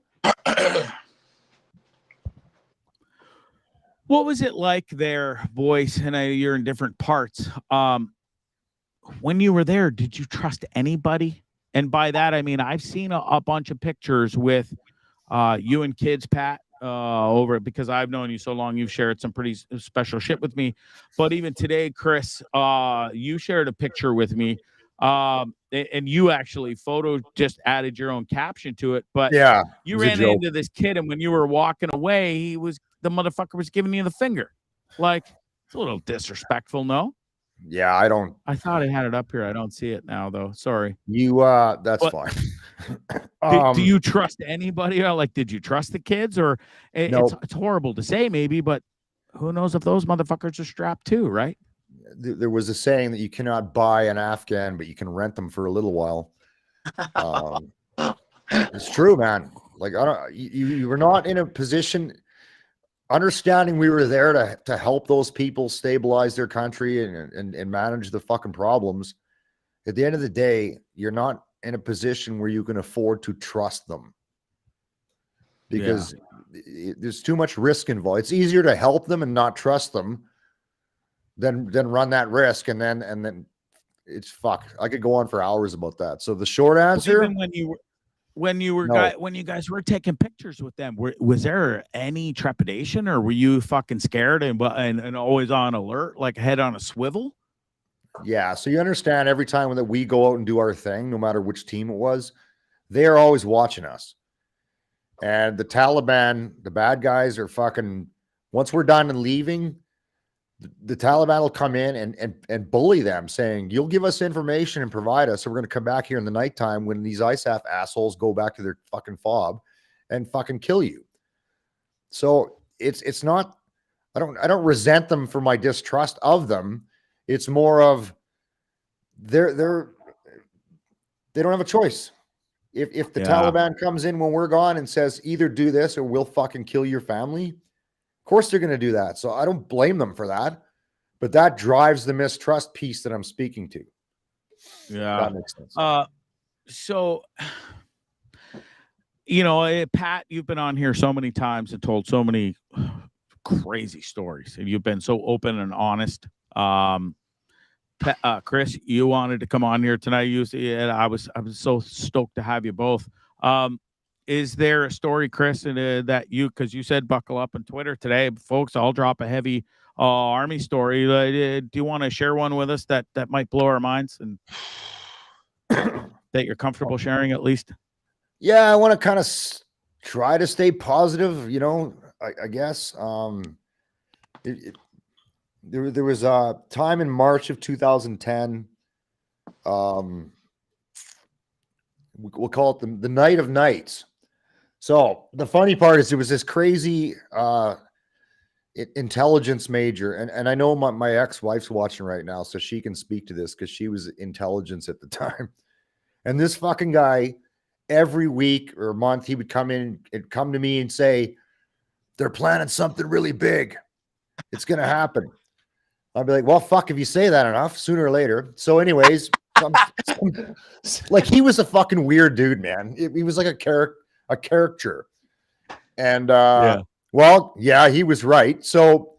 What was it like there, boys? And you're in different parts. When you were there, did you trust anybody? And by that, I mean, I've seen a bunch of pictures with you and kids, Pat, over because I've known you so long. You've shared some pretty special shit with me. But even today, Chris, you shared a picture with me. And you actually just added your own caption to it. But yeah, you ran into this kid, and when you were walking away, the motherfucker was giving you the finger. Like, it's a little disrespectful, no? Yeah, I thought I had it up here. I don't see it now, though. Sorry. That's fine. Do you trust anybody? Or did you trust the kids? Or no. It's horrible to say, maybe, but who knows if those motherfuckers are strapped too, right? There was a saying that you cannot buy an Afghan, but you can rent them for a little while. It's true, man. Like, you were not in a position. Understanding we were there to help those people stabilize their country and manage the fucking problems. At the end of the day, you're not in a position where you can afford to trust them because there's too much risk involved. It's easier to help them and not trust them than run that risk. And then it's fuck. I could go on for hours about that. So the short answer, even when you guys were taking pictures with them, was there any trepidation, or were you fucking scared and always on alert, like head on a swivel? Yeah. So you understand, every time that we go out and do our thing, no matter which team it was, they are always watching us. And the Taliban, the bad guys, are fucking, once we're done and leaving, the Taliban will come in and bully them, saying, you'll give us information and provide us, so we're going to come back here in the nighttime when these ISAF assholes go back to their fucking fob and fucking kill you. So it's not, I don't resent them for my distrust of them. It's more of they don't have a choice. If the Taliban comes in when we're gone and says, either do this or we'll fucking kill your family, of course they're going to do that. So I don't blame them for that, but that drives the mistrust piece that I'm speaking to. Yeah. That makes sense. So, Pat, you've been on here so many times and told so many crazy stories, and you've been so open and honest. Chris, you wanted to come on here tonight. I was so stoked to have you both. Is there a story, Chris, that because you said buckle up on Twitter today, folks? I'll drop a heavy Army story. Do you want to share one with us that might blow our minds and that you're comfortable sharing at least? Yeah, I want to kind of try to stay positive, you know, I guess. There was a time in March of 2010. We'll call it the night of nights. So the funny part is it was this crazy intelligence major, and I know my ex-wife's watching right now, so she can speak to this because she was intelligence at the time. And this fucking guy, every week or month, he would come in and come to me and say, they're planning something really big. It's gonna happen. I'd be like, well, fuck, if you say that enough, sooner or later. So anyways, like he was a fucking weird dude, man. He was like a caricature. And well, yeah, he was right. So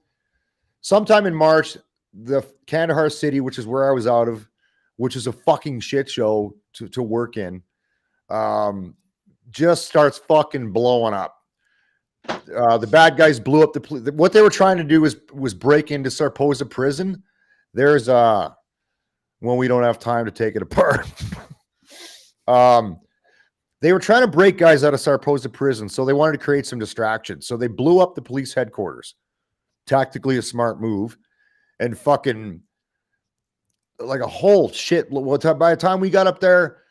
sometime in March, the Kandahar city, which is where I was out of, which is a fucking shit show to work in, just starts fucking blowing up. The bad guys blew up what they were trying to do was break into Sarposa prison. There's when we don't have time to take it apart. They were trying to break guys out of Sarposa prison, so they wanted to create some distraction. So they blew up the police headquarters. Tactically a smart move, and fucking like a whole shit. By the time we got up there,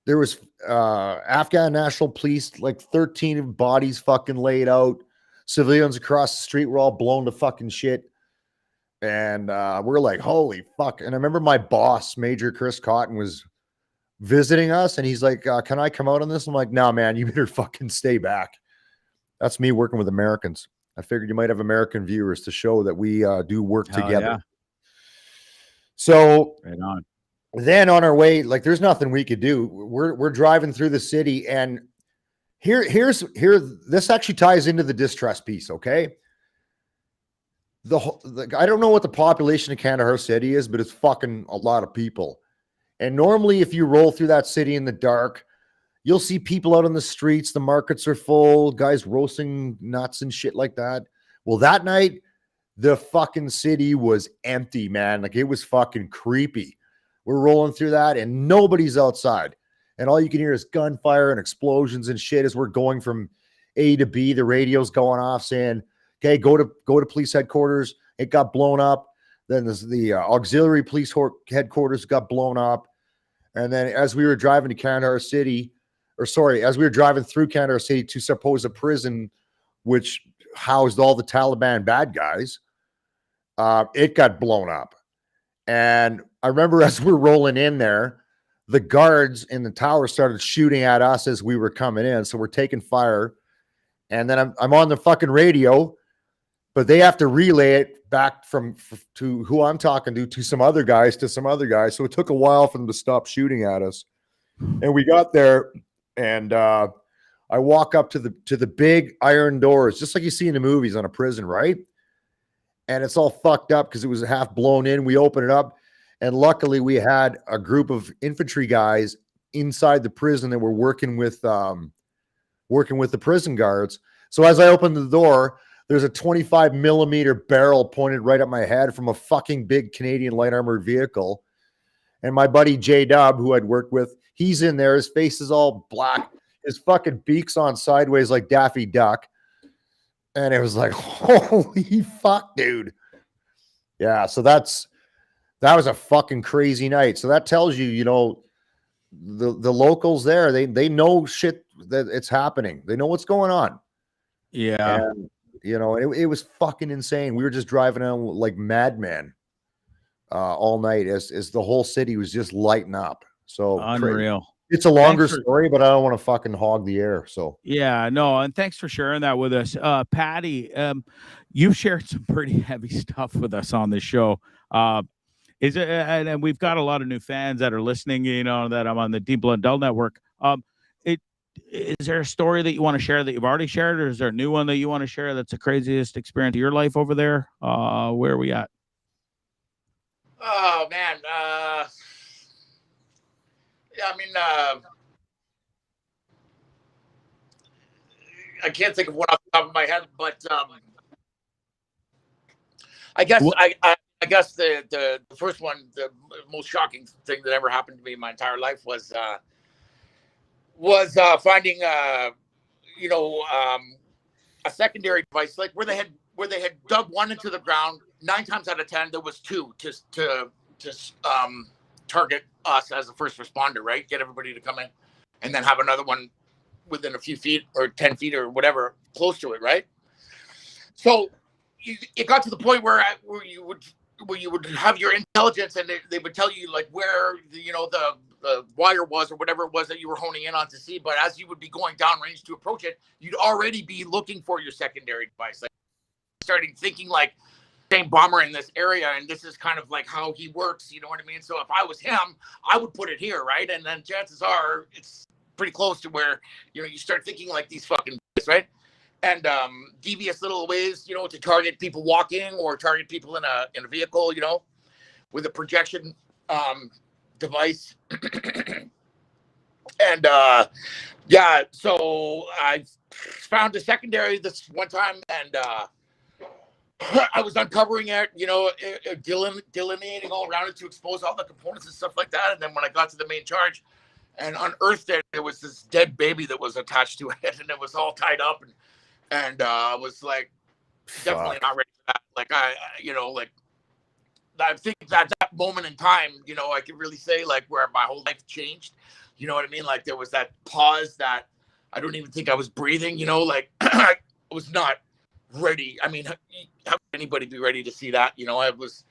there was Afghan National Police, like 13 bodies fucking laid out. Civilians across the street were all blown to fucking shit. And we're like, holy fuck. And I remember my boss, Major Chris Cotton, was visiting us, and he's like, can I come out on this? I'm like, no, man, you better fucking stay back. That's me working with Americans. I figured you might have American viewers to show that we do work together. Yeah. So right on. Then on our way, like there's nothing we could do. We're driving through the city, and this actually ties into the distrust piece. Okay. I don't know what the population of Kandahar city is, but it's fucking a lot of people. And normally if you roll through that city in the dark, you'll see people out on the streets. The markets are full, guys roasting nuts and shit like that. Well, that night, the fucking city was empty, man. Like it was fucking creepy. We're rolling through that and nobody's outside. And all you can hear is gunfire and explosions and shit as we're going from A to B. The radio's going off saying, okay, go to police headquarters. It got blown up. Then the auxiliary police headquarters got blown up. And then as we were driving to Kandahar City, as we were driving through Kandahar City to Sarposa prison, which housed all the Taliban bad guys, it got blown up. And I remember as we're rolling in there, the guards in the tower started shooting at us as we were coming in. So we're taking fire. And then I'm on the fucking radio, but they have to relay it back to who I'm talking to some other guys. So it took a while for them to stop shooting at us. And we got there, and I walk up to the big iron doors, just like you see in the movies on a prison, right? And it's all fucked up because it was half blown in. We open it up, and luckily we had a group of infantry guys inside the prison that were working with the prison guards. So as I opened the door, there's a 25 millimeter barrel pointed right at my head from a fucking big Canadian light armored vehicle. And my buddy J-Dub, who I'd worked with, he's in there. His face is all black. His fucking beak's on sideways like Daffy Duck. And it was like, holy fuck, dude. Yeah, so that was a fucking crazy night. So that tells you, you know, the locals there, they know shit that it's happening. They know what's going on. Yeah. And, you know, it was fucking insane. We were just driving on like madmen all night as the whole city was just lighting up. So unreal. It's a longer story, but I don't want to fucking hog the air. So yeah, no, and thanks for sharing that with us. Patty, you've shared some pretty heavy stuff with us on this show. Is it, and we've got a lot of new fans that are listening, you know, that I'm on the Dean Blundell Network. Is there a story that you want to share that you've already shared, or is there a new one that you want to share that's the craziest experience of your life over there? Where are we at? Oh man. Yeah, I mean, I can't think of one off the top of my head, but I guess Well, I guess the first one, the most shocking thing that ever happened to me in my entire life was finding you know, a secondary device, like where they had dug one into the ground. 9 times out of 10 there was two to target us as a first responder, right? Get everybody to come in, and then have another one within a few feet or 10 feet or whatever close to it, right? So it got to the point where you would have your intelligence, and they would tell you like where the wire was or whatever it was that you were honing in on to see. But as you would be going downrange to approach it, you'd already be looking for your secondary device. Like starting thinking like same bomber in this area, and this is kind of like how he works. You know what I mean? So if I was him, I would put it here, right? And then chances are it's pretty close to where you start thinking like these fucking right. And devious little ways, to target people walking or target people in a vehicle, with a projection device. And yeah, so I found a secondary this one time, and I was uncovering it, delineating all around it to expose all the components and stuff like that. And then when I got to the main charge and unearthed it, there was this dead baby that was attached to it, and it was all tied up, and I was like, definitely not ready for that. Like I think that moment in time, I could really say like where my whole life changed. You know what I mean? Like there was that pause that I don't even think I was breathing. Like I was not ready. I mean, how could anybody be ready to see that? I was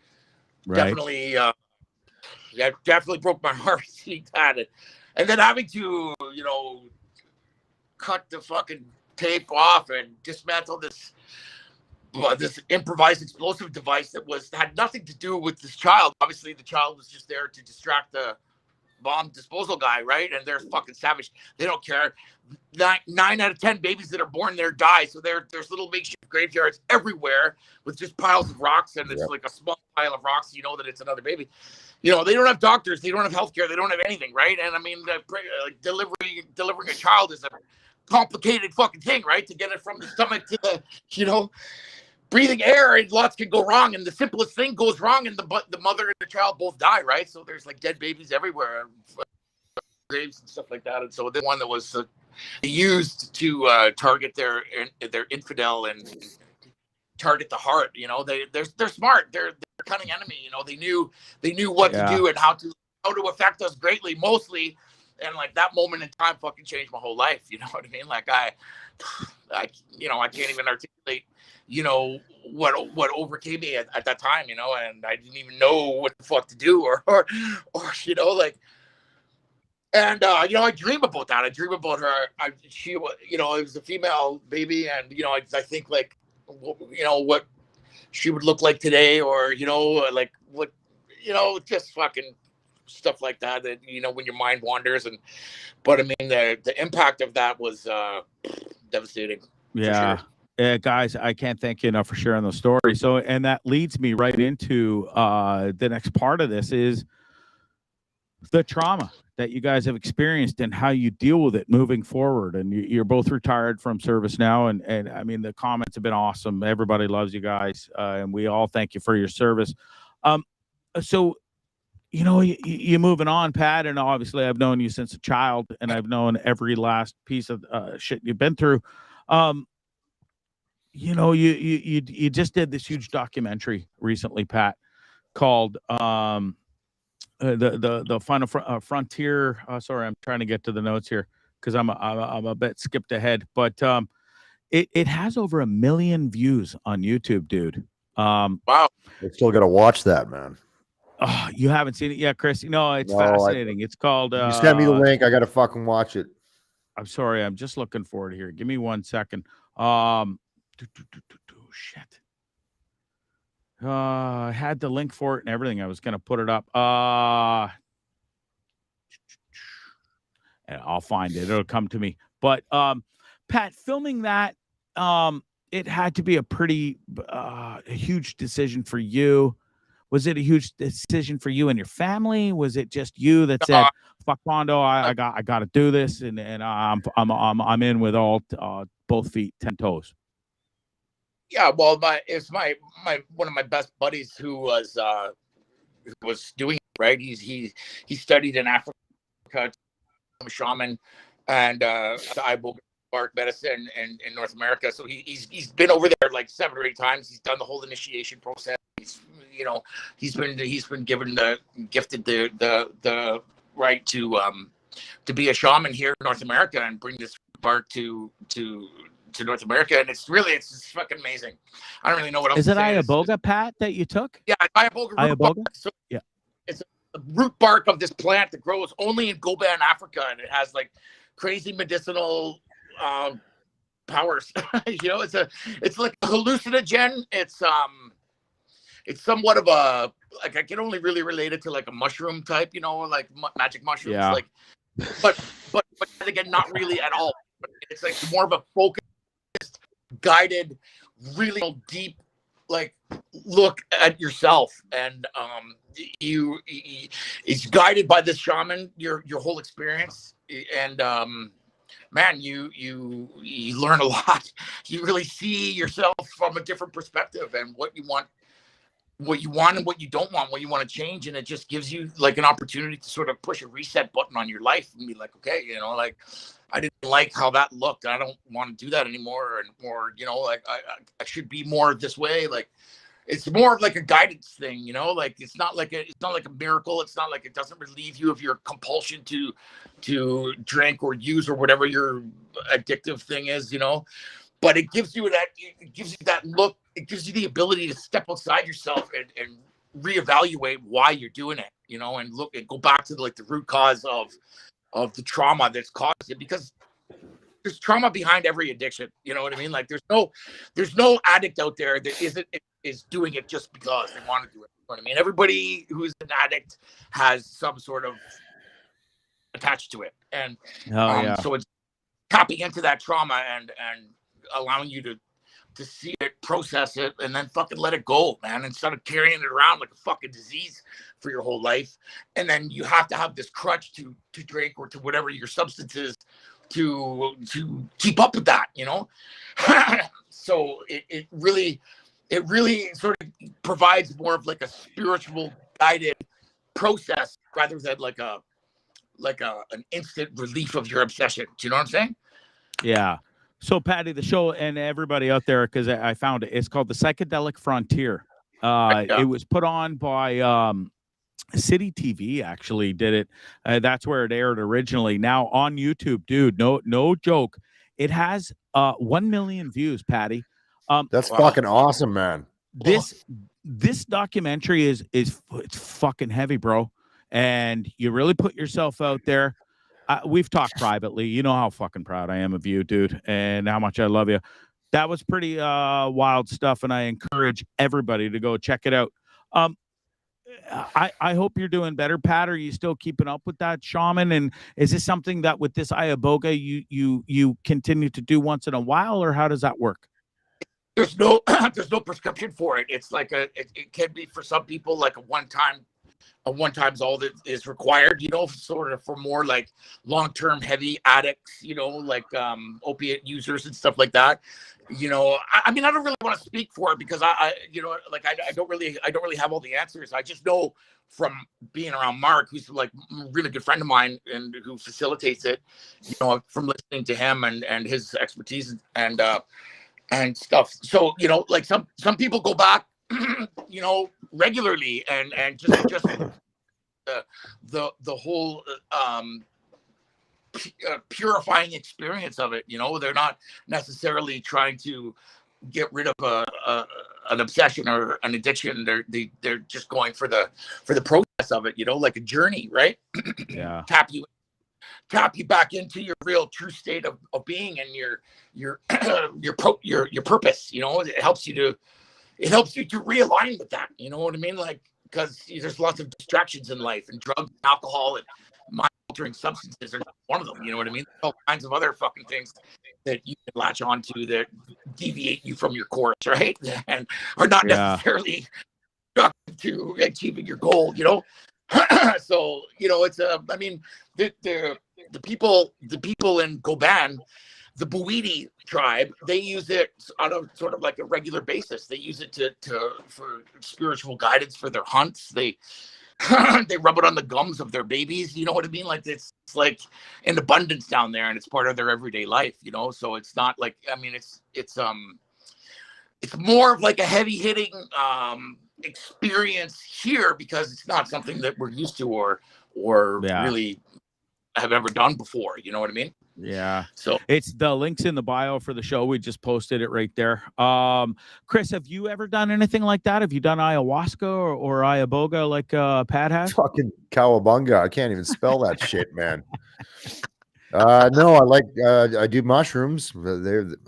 definitely, definitely broke my heart seeing that, and then having to, cut the fucking tape off and dismantle this improvised explosive device that had nothing to do with this child. Obviously, the child was just there to distract the bomb disposal guy, right? And they're fucking savage. They don't care. 9 out of 10 babies that are born there die. So there's little makeshift graveyards everywhere with just piles of rocks, and it's like a small pile of rocks. You know that it's another baby. They don't have doctors. They don't have healthcare. They don't have anything, right? And I mean, delivering a child is a complicated fucking thing, right? To get it from the stomach to the, breathing air, and lots can go wrong, and the simplest thing goes wrong, and the mother and the child both die, right? So there's like dead babies everywhere, graves and stuff like that. And so the one that was used to target their infidel and target the heart, they're smart, they're a cunning enemy. They knew what to do and how to affect us greatly, mostly. And like that moment in time fucking changed my whole life. You know what I mean? Like I can't even articulate, what overcame me at that time, and I didn't even know what the fuck to do or and I dream about that. I dream about her. She, it was a female baby, and I think like, what she would look like today, or like what, just fucking stuff like that when your mind wanders. But I mean the impact of that was devastating. Yeah. Sure. Guys, I can't thank you enough for sharing the story. So, and that leads me right into the next part of this is the trauma that you guys have experienced and how you deal with it moving forward. And you're both retired from service now, and I mean the comments have been awesome. Everybody loves you guys, and we all thank you for your service. So you moving on, Pat, and obviously I've known you since a child, and I've known every last piece of shit you've been through. You just did this huge documentary recently, Pat, called the final frontier. Sorry, I'm trying to get to the notes here because I'm a bit skipped ahead, but it has over 1 million views on YouTube, dude. Wow, I still gotta watch that, man. Oh, you haven't seen it yet, Chris? It's fascinating. It's called. You send me the link. I gotta fucking watch it. I'm sorry. I'm just looking for it here. Give me 1 second. Shit. I had the link for it and everything. I was gonna put it up. And I'll find it. It'll come to me. But Pat, filming that, it had to be a pretty huge decision for you. Was it a huge decision for you and your family? Was it just you that said, "Fuck Bondo, I got to do this," and I'm in with all both feet, 10 toes? Yeah, well, it's my one of my best buddies who was doing it, right. He studied in Africa, a shaman, and Iboga bark medicine in North America. So he's been over there like 7 or 8 times. He's done the whole initiation process. He's been gifted the right to be a shaman here in North America and bring this bark to North America, and it's just fucking amazing. I don't really know what else is it Iboga, Pat, that you took? Yeah, Iboga root bark. So yeah, it's a root bark of this plant that grows only in Goban, Africa, and it has like crazy medicinal powers. It's like a hallucinogen. It's somewhat of a, like, I can only really relate it to like a mushroom type, like magic mushrooms. Yeah. Like, but again, not really at all. It's like more of a focused, guided, really deep, like, look at yourself, and it's guided by this shaman, your whole experience, and man, you learn a lot. You really see yourself from a different perspective, and what you want and what you don't want, what you want to change, and it just gives you like an opportunity to sort of push a reset button on your life and be like, okay, like, I didn't like how that looked. I don't want to do that anymore, or like I should be more this way. Like, it's more of like a guidance thing, like it's not like a miracle. It's not like it doesn't relieve you of your compulsion to drink or use or whatever your addictive thing is, but it gives you that look. It gives you the ability to step outside yourself and reevaluate why you're doing it, and look and go back to the root cause of the trauma that's caused it, because there's trauma behind every addiction. You know what I mean? Like, there's no addict out there that is doing it just because they want to do it. You know what I mean? Everybody who's an addict has some sort of attached to it, and so it's tapping into that trauma and allowing you to see it, process it, and then fucking let it go, man, instead of carrying it around like a fucking disease for your whole life. And then you have to have this crutch to drink or to whatever your substance is to keep up with that, So it really sort of provides more of like a spiritual guided process rather than like an instant relief of your obsession. Do you know what I'm saying? Yeah. So, Patty, the show and everybody out there, because I found it, it's called The Psychedelic Frontier. It was put on by City TV, actually did it. That's where it aired originally. Now on YouTube, dude, no joke. It has 1 million views, Patty. That's fucking awesome, man. This documentary is it's fucking heavy, bro. And you really put yourself out there. We've talked privately. You know how fucking proud I am of you, dude, and how much I love you. That was pretty wild stuff, and I encourage everybody to go check it out. I hope you're doing better, Pat. Are you still keeping up with that shaman? And is this something that with this Iboga you continue to do once in a while, or how does that work? There's no prescription for it. It's like it can be for some people like a one-time's all that is required, sort of for more like long-term heavy addicts, like opiate users and stuff like that. I mean, I don't really want to speak for it because I don't really have all the answers. I just know from being around Mark, who's like a really good friend of mine and who facilitates it, from listening to him and his expertise and stuff. So, like some people go back regularly and just the whole purifying experience of it. They're not necessarily trying to get rid of an obsession or an addiction. They're just going for the process of it, like a journey, right? Yeah. tap you back into your real true state of being and your purpose. It helps you to realign with that. You know what I mean? Like, because there's lots of distractions in life, and drugs, and alcohol, and mind-altering substances are not one of them. You know what I mean? There's all kinds of other fucking things that you can latch onto that deviate you from your course, right? And are not necessarily to achieving your goal. So it's I mean, the people in Goban, the Bwiti tribe, they use it on a sort of like a regular basis. They use it for spiritual guidance for their hunts. They they rub it on the gums of their babies. You know what I mean? Like it's like in abundance down there, and it's part of their everyday life. You know, so it's not like, I mean, it's more of like a heavy hitting experience here, because it's not something that we're used to or really have ever done before. You know what I mean? Yeah. So it's the links in the bio for the show. We just posted it right there. Chris, have you ever done anything like that? Have you done ayahuasca or ayaboga like Pat has? Fucking cowabunga. I can't even spell that shit, man. No, I do mushrooms.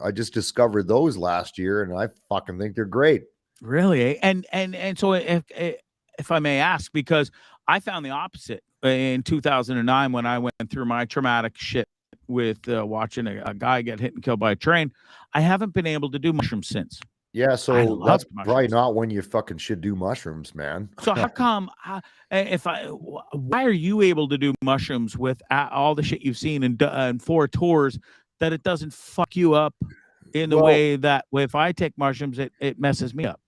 I just discovered those last year, and I fucking think they're great. Really? And so if I may ask, because I found the opposite in 2009 when I went through my traumatic shit with watching a guy get hit and killed by a train. I haven't been able to do mushrooms since. Yeah, so that's probably not when you fucking should do mushrooms, man. So how come, why are you able to do mushrooms with all the shit you've seen in 4 tours, that it doesn't fuck you up in the way that if I take mushrooms, it messes me up?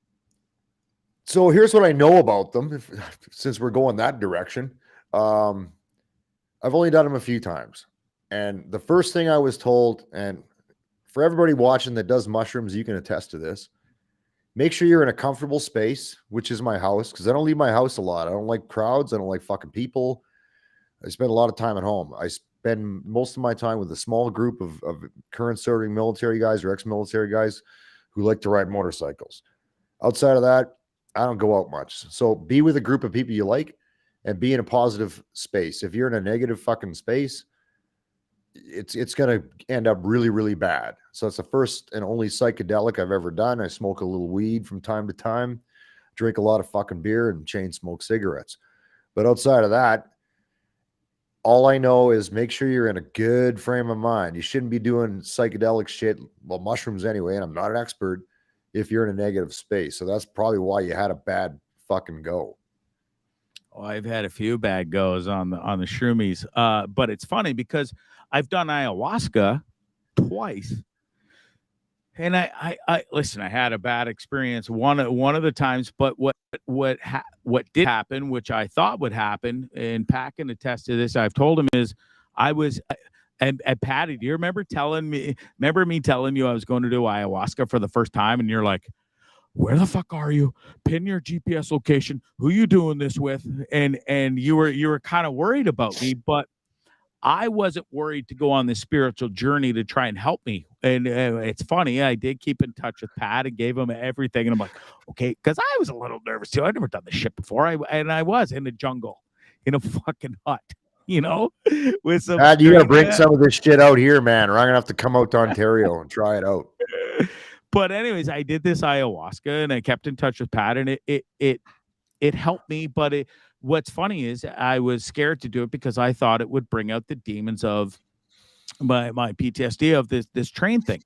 So here's what I know about them, since we're going that direction. I've only done them a few times. And the first thing I was told, and for everybody watching that does mushrooms, you can attest to this. Make sure you're in a comfortable space, which is my house, because I don't leave my house a lot. I don't like crowds. I don't like fucking people. I spend a lot of time at home. I spend most of my time with a small group of current serving military guys or ex-military guys who like to ride motorcycles. Outside of that, I don't go out much. So be with a group of people you like and be in a positive space. If you're in a negative fucking space, it's going to end up really, really bad. So it's the first and only psychedelic I've ever done. I smoke a little weed from time to time, drink a lot of fucking beer, and chain smoke cigarettes. But outside of that, all I know is make sure you're in a good frame of mind. You shouldn't be doing psychedelic shit, well, mushrooms anyway, and I'm not an expert, if you're in a negative space. So that's probably why you had a bad fucking go. Oh, I've had a few bad goes on the shroomies. But it's funny because I've done ayahuasca twice. And I listen, I had a bad experience one of the times, but what did happen, which I thought would happen, and Pat can attest to this, I've told him, is I was and Patty, do you remember me telling you I was going to do ayahuasca for the first time, and you're like, where the fuck are you? Pin your GPS location. Who you doing this with? And you were kind of worried about me, but I wasn't worried to go on this spiritual journey to try and help me. And it's funny, I did keep in touch with Pat and gave him everything. And I'm like, okay, because I was a little nervous too. I'd never done this shit before. I was in the jungle, in a fucking hut, you know, with some. You gotta bring some of this shit out here, man, or I'm gonna have to come out to Ontario and try it out. But anyways, I did this ayahuasca and I kept in touch with Pat, and it helped me. But what's funny is I was scared to do it because I thought it would bring out the demons of my PTSD of this train thing.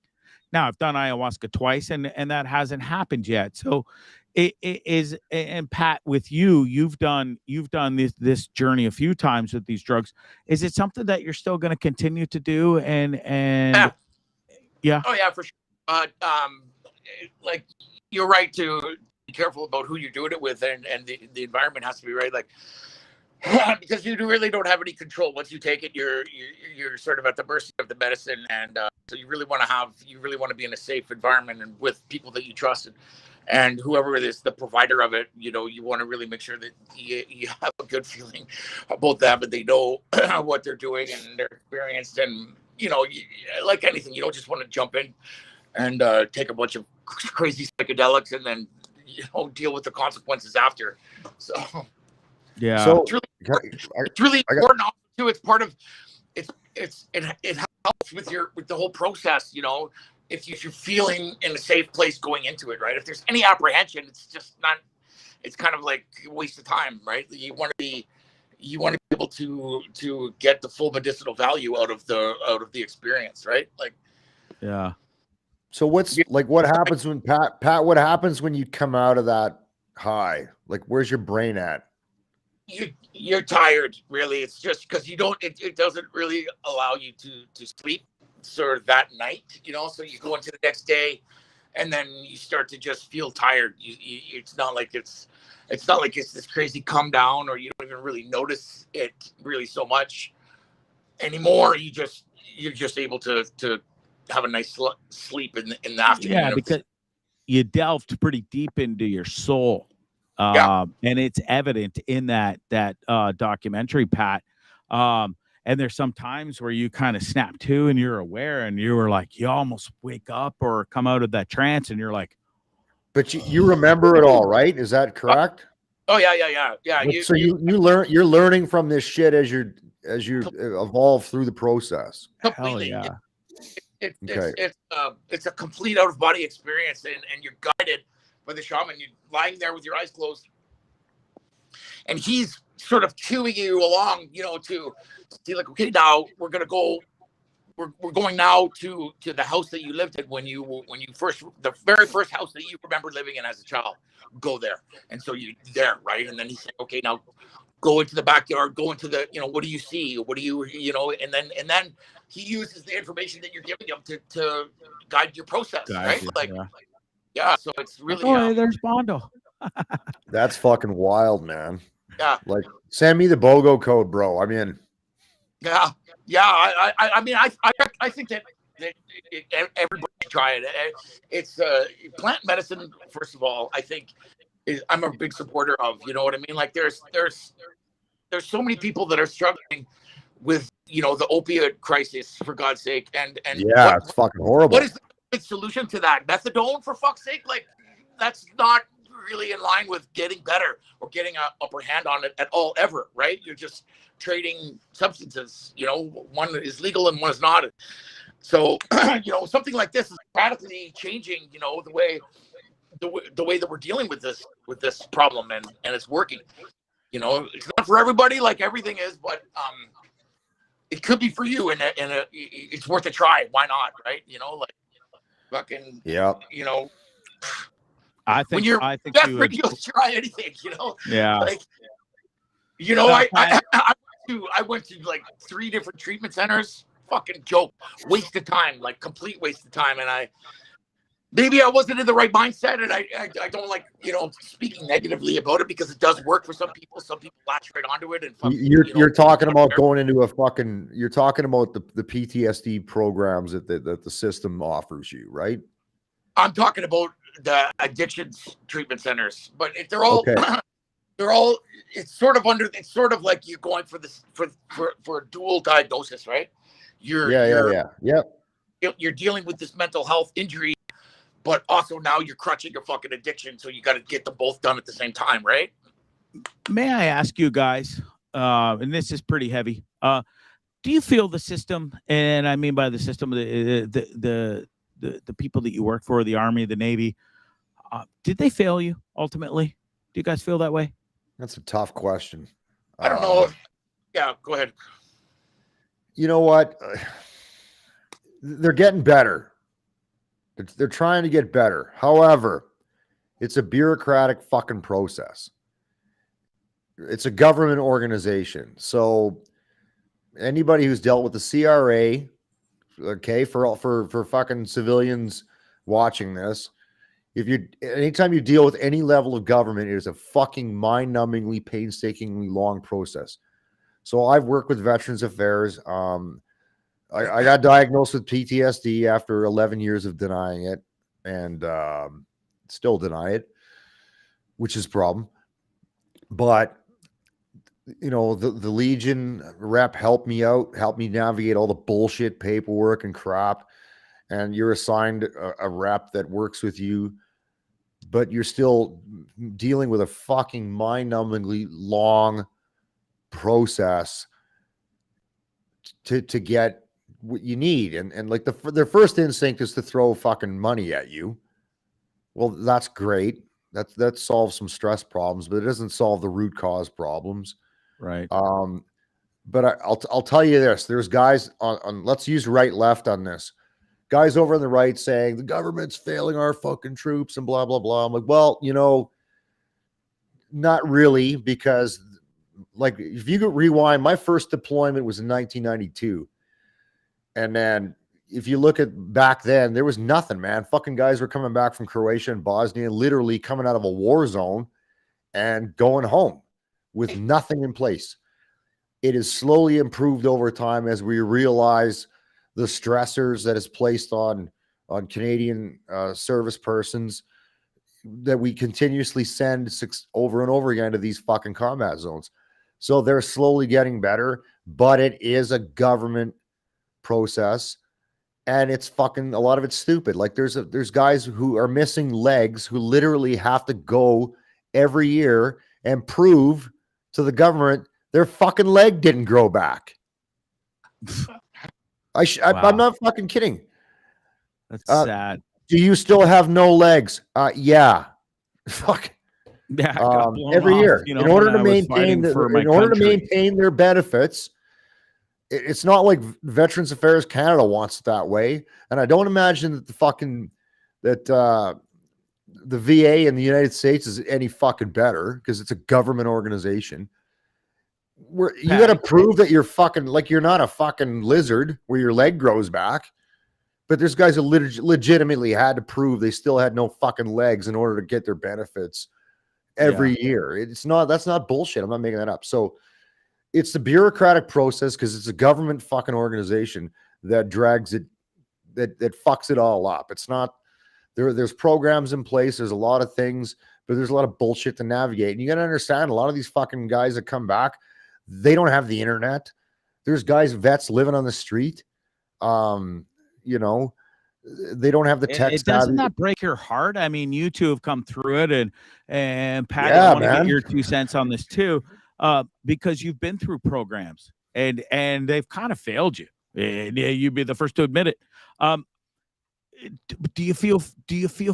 Now I've done ayahuasca twice, and that hasn't happened yet. So it is. And Pat, with you've done this journey a few times with these drugs. Is it something that you're still going to continue to do? And yeah. Oh yeah, for sure. Like you're right to be careful about who you're doing it with, and the environment has to be right. Like, because you really don't have any control. Once you take it, you're sort of at the mercy of the medicine, and so you really want to be in a safe environment and with people that you trust, and whoever it is, the provider of it, you know, you want to really make sure that you have a good feeling about them, and they know what they're doing and they're experienced, and you know, like anything, you don't just want to jump in and take a bunch of crazy psychedelics and then, you know, deal with the consequences after. So yeah, so it's really important too. It's part of it helps with the whole process, you know, if you're feeling in a safe place going into it, right? If there's any apprehension, it's just not, it's kind of like a waste of time, right? You want to be able to get the full medicinal value out of the experience, right? Like, yeah. So what happens when Pat, what happens when you come out of that high? Like, where's your brain at? You're tired, really. It's just because you don't, it doesn't really allow you to sleep sort of that night, you know, so you go into the next day and then you start to just feel tired. It's not like it's this crazy come down, or you don't even really notice it really so much anymore. You're just able to have a nice sleep in the afternoon. Yeah, because you delved pretty deep into your soul. Yeah. And it's evident in that documentary, Pat. And there's some times where you kind of snap to and you're aware, and you were like, you almost wake up or come out of that trance, and you're like, but you remember it all, right? Is that correct? Oh yeah. So you're learning from this shit as you evolve through the process. Completely. Hell yeah. It's a complete out of body experience, and you're guided by the shaman. You're lying there with your eyes closed, and he's sort of cueing you along, you know, to see like, okay, now we're going now to the house that you lived in when you the very first house that you remember living in as a child. Go there, and so you there, right? And then he said, okay, now go into the backyard, go into the, you know, what do you see? What do you know? And then he uses the information that you're giving him to guide your process, right? Yeah. So it's really. Oh, there's Bondo. That's fucking wild, man. Yeah. Like, send me the BOGO code, bro. I'm in. Yeah. I mean, I think that everybody should try it. It's plant medicine. First of all, I think I'm a big supporter of. You know what I mean? Like, there's so many people that are struggling with, you know, the opioid crisis, for God's sake, and yeah, it's fucking horrible. What is the big solution to that? Methadone, for fuck's sake? Like, that's not really in line with getting better or getting an upper hand on it at all, ever, right? You're just trading substances. You know, one is legal and one is not. So, you know, something like this is radically changing, you know, the way that we're dealing with this problem, and it's working. You know, it's not for everybody, like everything is, but it could be for you, and it's worth a try. Why not, right? You know, like fucking, yeah. You know, I think you'll try anything. You know, yeah. Like, you know, I went to like 3 different treatment centers. Fucking joke, waste of time, like complete waste of time, and maybe I wasn't in the right mindset, and I don't like, you know, speaking negatively about it, because it does work for some people. Some people latch right onto it, and you're talking about going into you're talking about the PTSD programs that the system offers you, right? I'm talking about the addictions treatment centers, but they're all okay. They're all, it's sort of like you're going for this for a dual diagnosis, right? You're dealing with this mental health injury, but also now you're crutching your fucking addiction, so you got to get them both done at the same time, right? May I ask you guys, and this is pretty heavy, do you feel the system, and I mean by the system, the people that you work for, the Army, the Navy, did they fail you ultimately? Do you guys feel that way? That's a tough question. I don't know. Yeah, go ahead. You know what? They're getting better. They're trying to get better. However, it's a bureaucratic fucking process. It's a government organization. So anybody who's dealt with the CRA, okay, for fucking civilians watching this, anytime you deal with any level of government, it is a fucking mind-numbingly, painstakingly long process. So I've worked with Veterans Affairs. I got diagnosed with PTSD after 11 years of denying it, and still deny it, which is a problem. But you know, the Legion rep helped me out, helped me navigate all the bullshit paperwork and crap. And you're assigned a rep that works with you, but you're still dealing with a fucking mind-numbingly long process to get what you need. And like their first instinct is to throw fucking money at you. Well, that's great. That solves some stress problems, but it doesn't solve the root cause problems. Right. But I'll tell you this: there's guys on let's use right left on this. Guys over on the right saying the government's failing our fucking troops and blah, blah, blah. I'm like, well, you know, not really, because like if you could rewind, my first deployment was in 1992. And then, if you look at back then, there was nothing, man. Fucking guys were coming back from Croatia and Bosnia, literally coming out of a war zone and going home with nothing in place. It has slowly improved over time as we realize the stressors that is placed on Canadian service persons that we continuously send over and over again to these fucking combat zones. So they're slowly getting better, but it is a government process. And it's fucking, a lot of it's stupid. Like there's guys who are missing legs who literally have to go every year and prove to the government their fucking leg didn't grow back. I'm not fucking kidding. That's sad. Do you still have no legs? Yeah. Fuck. Yeah. Every year, you know, in order to maintain their benefits. It's not like Veterans Affairs Canada wants it that way. And I don't imagine that the VA in the United States is any fucking better because it's a government organization. You got to prove that you're fucking, like, you're not a fucking lizard where your leg grows back. But there's guys who legitimately had to prove they still had no fucking legs in order to get their benefits every year. That's not bullshit. I'm not making that up. So it's the bureaucratic process because it's a government fucking organization that drags it, that fucks it all up. It's not there's programs in place. There's a lot of things, but there's a lot of bullshit to navigate. And you got to understand, a lot of these fucking guys that come back, they don't have the internet. There's vets living on the street. You know, they don't have the text. Doesn't that break your heart? I mean, you two have come through it, and Pat, I want to get your 2 cents on this too. Because you've been through programs and they've kind of failed you. And you'd be the first to admit it. Do you feel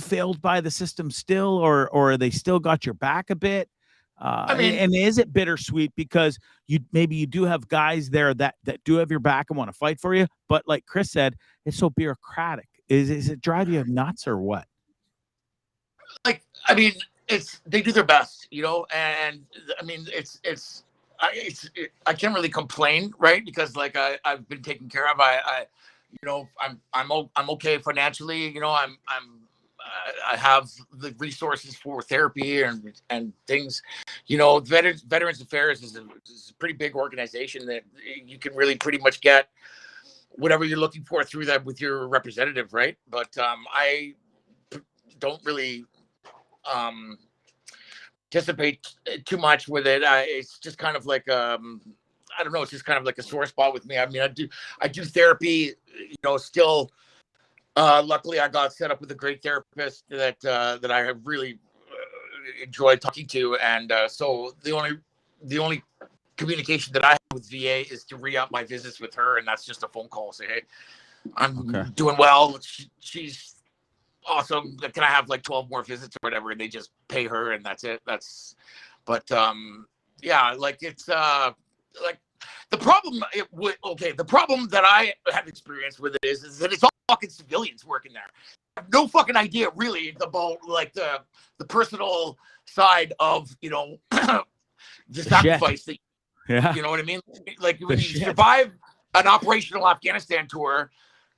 failed by the system still, or are they still got your back a bit? I mean, and is it bittersweet because maybe you do have guys there that do have your back and want to fight for you, but like Chris said, it's so bureaucratic. Is it drive you nuts or what? Like, I mean, they do their best, you know, and I mean, I can't really complain, right? Because like I've been taken care of. You know, I'm okay financially. You know, I have the resources for therapy and things. You know, Veterans Affairs is a pretty big organization that you can really pretty much get whatever you're looking for through that with your representative, right? But I don't really participate too much with it. It's just kind of like I don't know, it's just kind of like a sore spot with me. I mean, I do therapy, you know, still. Luckily I got set up with a great therapist that I have really enjoyed talking to, and so the only communication that I have with VA is to re-up my visits with her, and that's just a phone call. Say, hey, I'm doing well. She's awesome. Can I have like 12 more visits or whatever? And they just pay her, and that's it. But yeah, like it's like the problem. The problem that I have experienced with it is that it's all fucking civilians working there. I have no fucking idea really about like the personal side of, you know, the sacrifice that. Yeah. You know what I mean? Like when you survive an operational Afghanistan tour,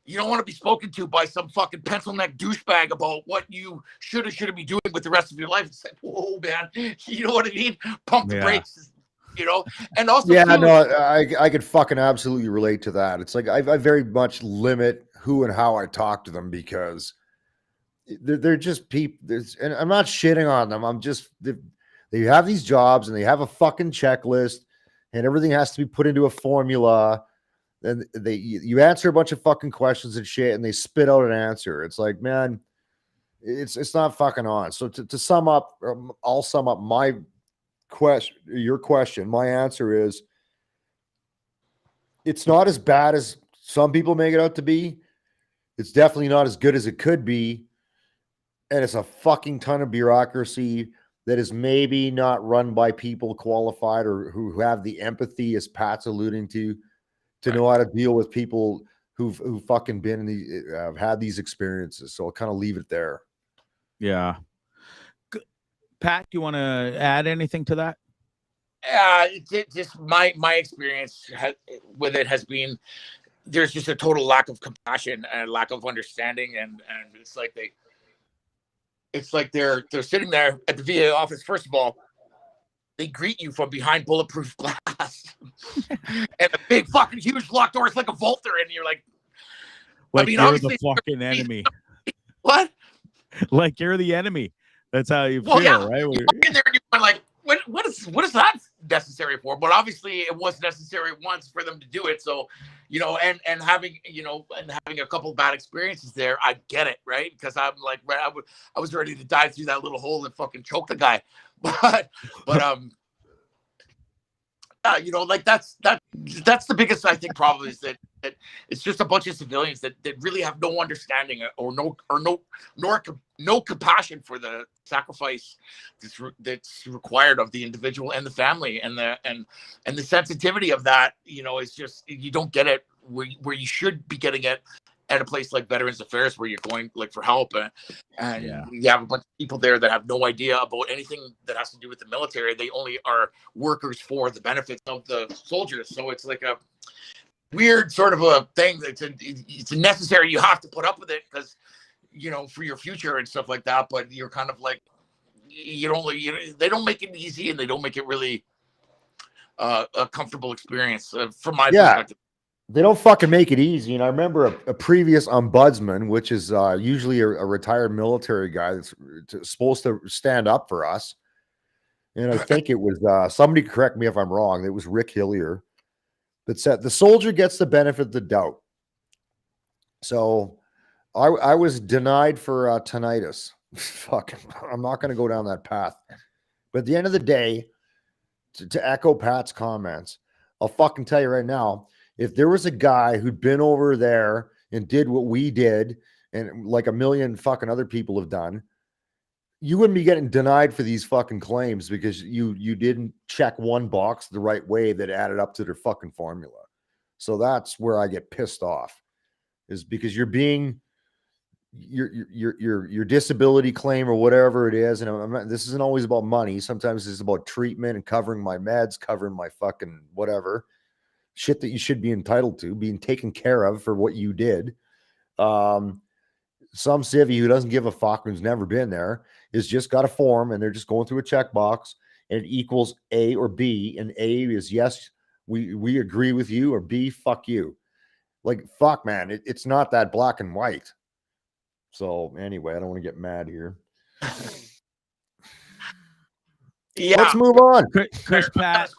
you don't want to be spoken to by some fucking pencil neck douchebag about what you shouldn't be doing with the rest of your life. It's like, whoa, man, you know what I mean? Pump the brakes, you know. And also, I could fucking absolutely relate to that. It's like I very much limit who and how I talk to them because they're just people. And I'm not shitting on them. I'm just they have these jobs and they have a fucking checklist. And everything has to be put into a formula. And you answer a bunch of fucking questions and shit, and they spit out an answer. It's like, man, it's not fucking on. So to sum up, I'll sum up your question. My answer is, it's not as bad as some people make it out to be. It's definitely not as good as it could be. And it's a fucking ton of bureaucracy that is maybe not run by people qualified or who have the empathy, as Pat's alluding to know how to deal with people who've fucking been in have had these experiences. So I'll kind of leave it there. Yeah. Pat, do you want to add anything to that? Just my experience with it has been there's just a total lack of compassion and lack of understanding, and it's like they're sitting there at the VA office. First of all, they greet you from behind bulletproof glass and a big fucking huge locked door. It's like a vault they're in. And you're like, I mean, you're obviously the fucking enemy. What? Like you're the enemy. That's how you feel, right? You walk in there and you're like, what is that necessary for? But obviously it was necessary once for them to do it. So, and having a couple of bad experiences there, I get it, right? Because I'm like, I was ready to dive through that little hole and fucking choke the guy. But like that's the biggest, I think, problem is that it's just a bunch of civilians that really have no understanding or no compassion for the sacrifice that's required of the individual and the family, and the sensitivity of that. It's just, you don't get it where you should be getting it at a place like Veterans Affairs, where you're going like for help, and you have a bunch of people there that have no idea about anything that has to do with the military. They only are workers for the benefits of the soldiers. So it's like a weird sort of a thing. It's necessary. You have to put up with it because, for your future and stuff like that. But you're kind of like, they don't make it easy, and they don't make it really a comfortable experience from my perspective. They don't fucking make it easy. And I remember a previous ombudsman, which is usually a retired military guy that's supposed to stand up for us. And I think it was, somebody correct me if I'm wrong, it was Rick Hillier, that said the soldier gets the benefit of the doubt. So I was denied for tinnitus. Fuck, I'm not going to go down that path. But at the end of the day, to echo Pat's comments, I'll fucking tell you right now, if there was a guy who'd been over there and did what we did, and like a million fucking other people have done, you wouldn't be getting denied for these fucking claims because you didn't check one box the right way that added up to their fucking formula. So that's where I get pissed off, is because you're being your disability claim or whatever it is. And this isn't always about money. Sometimes it's about treatment and covering my meds, covering my fucking whatever shit that you should be entitled to, being taken care of for what you did. Some civvy who doesn't give a fuck, who's never been there, is just got a form and they're just going through a checkbox, and it equals A or B, and A is yes, we agree with you, or B, fuck you. Like, fuck, man, it's not that black and white. So anyway, I don't want to get mad here. Let's move on. Chris, Pat,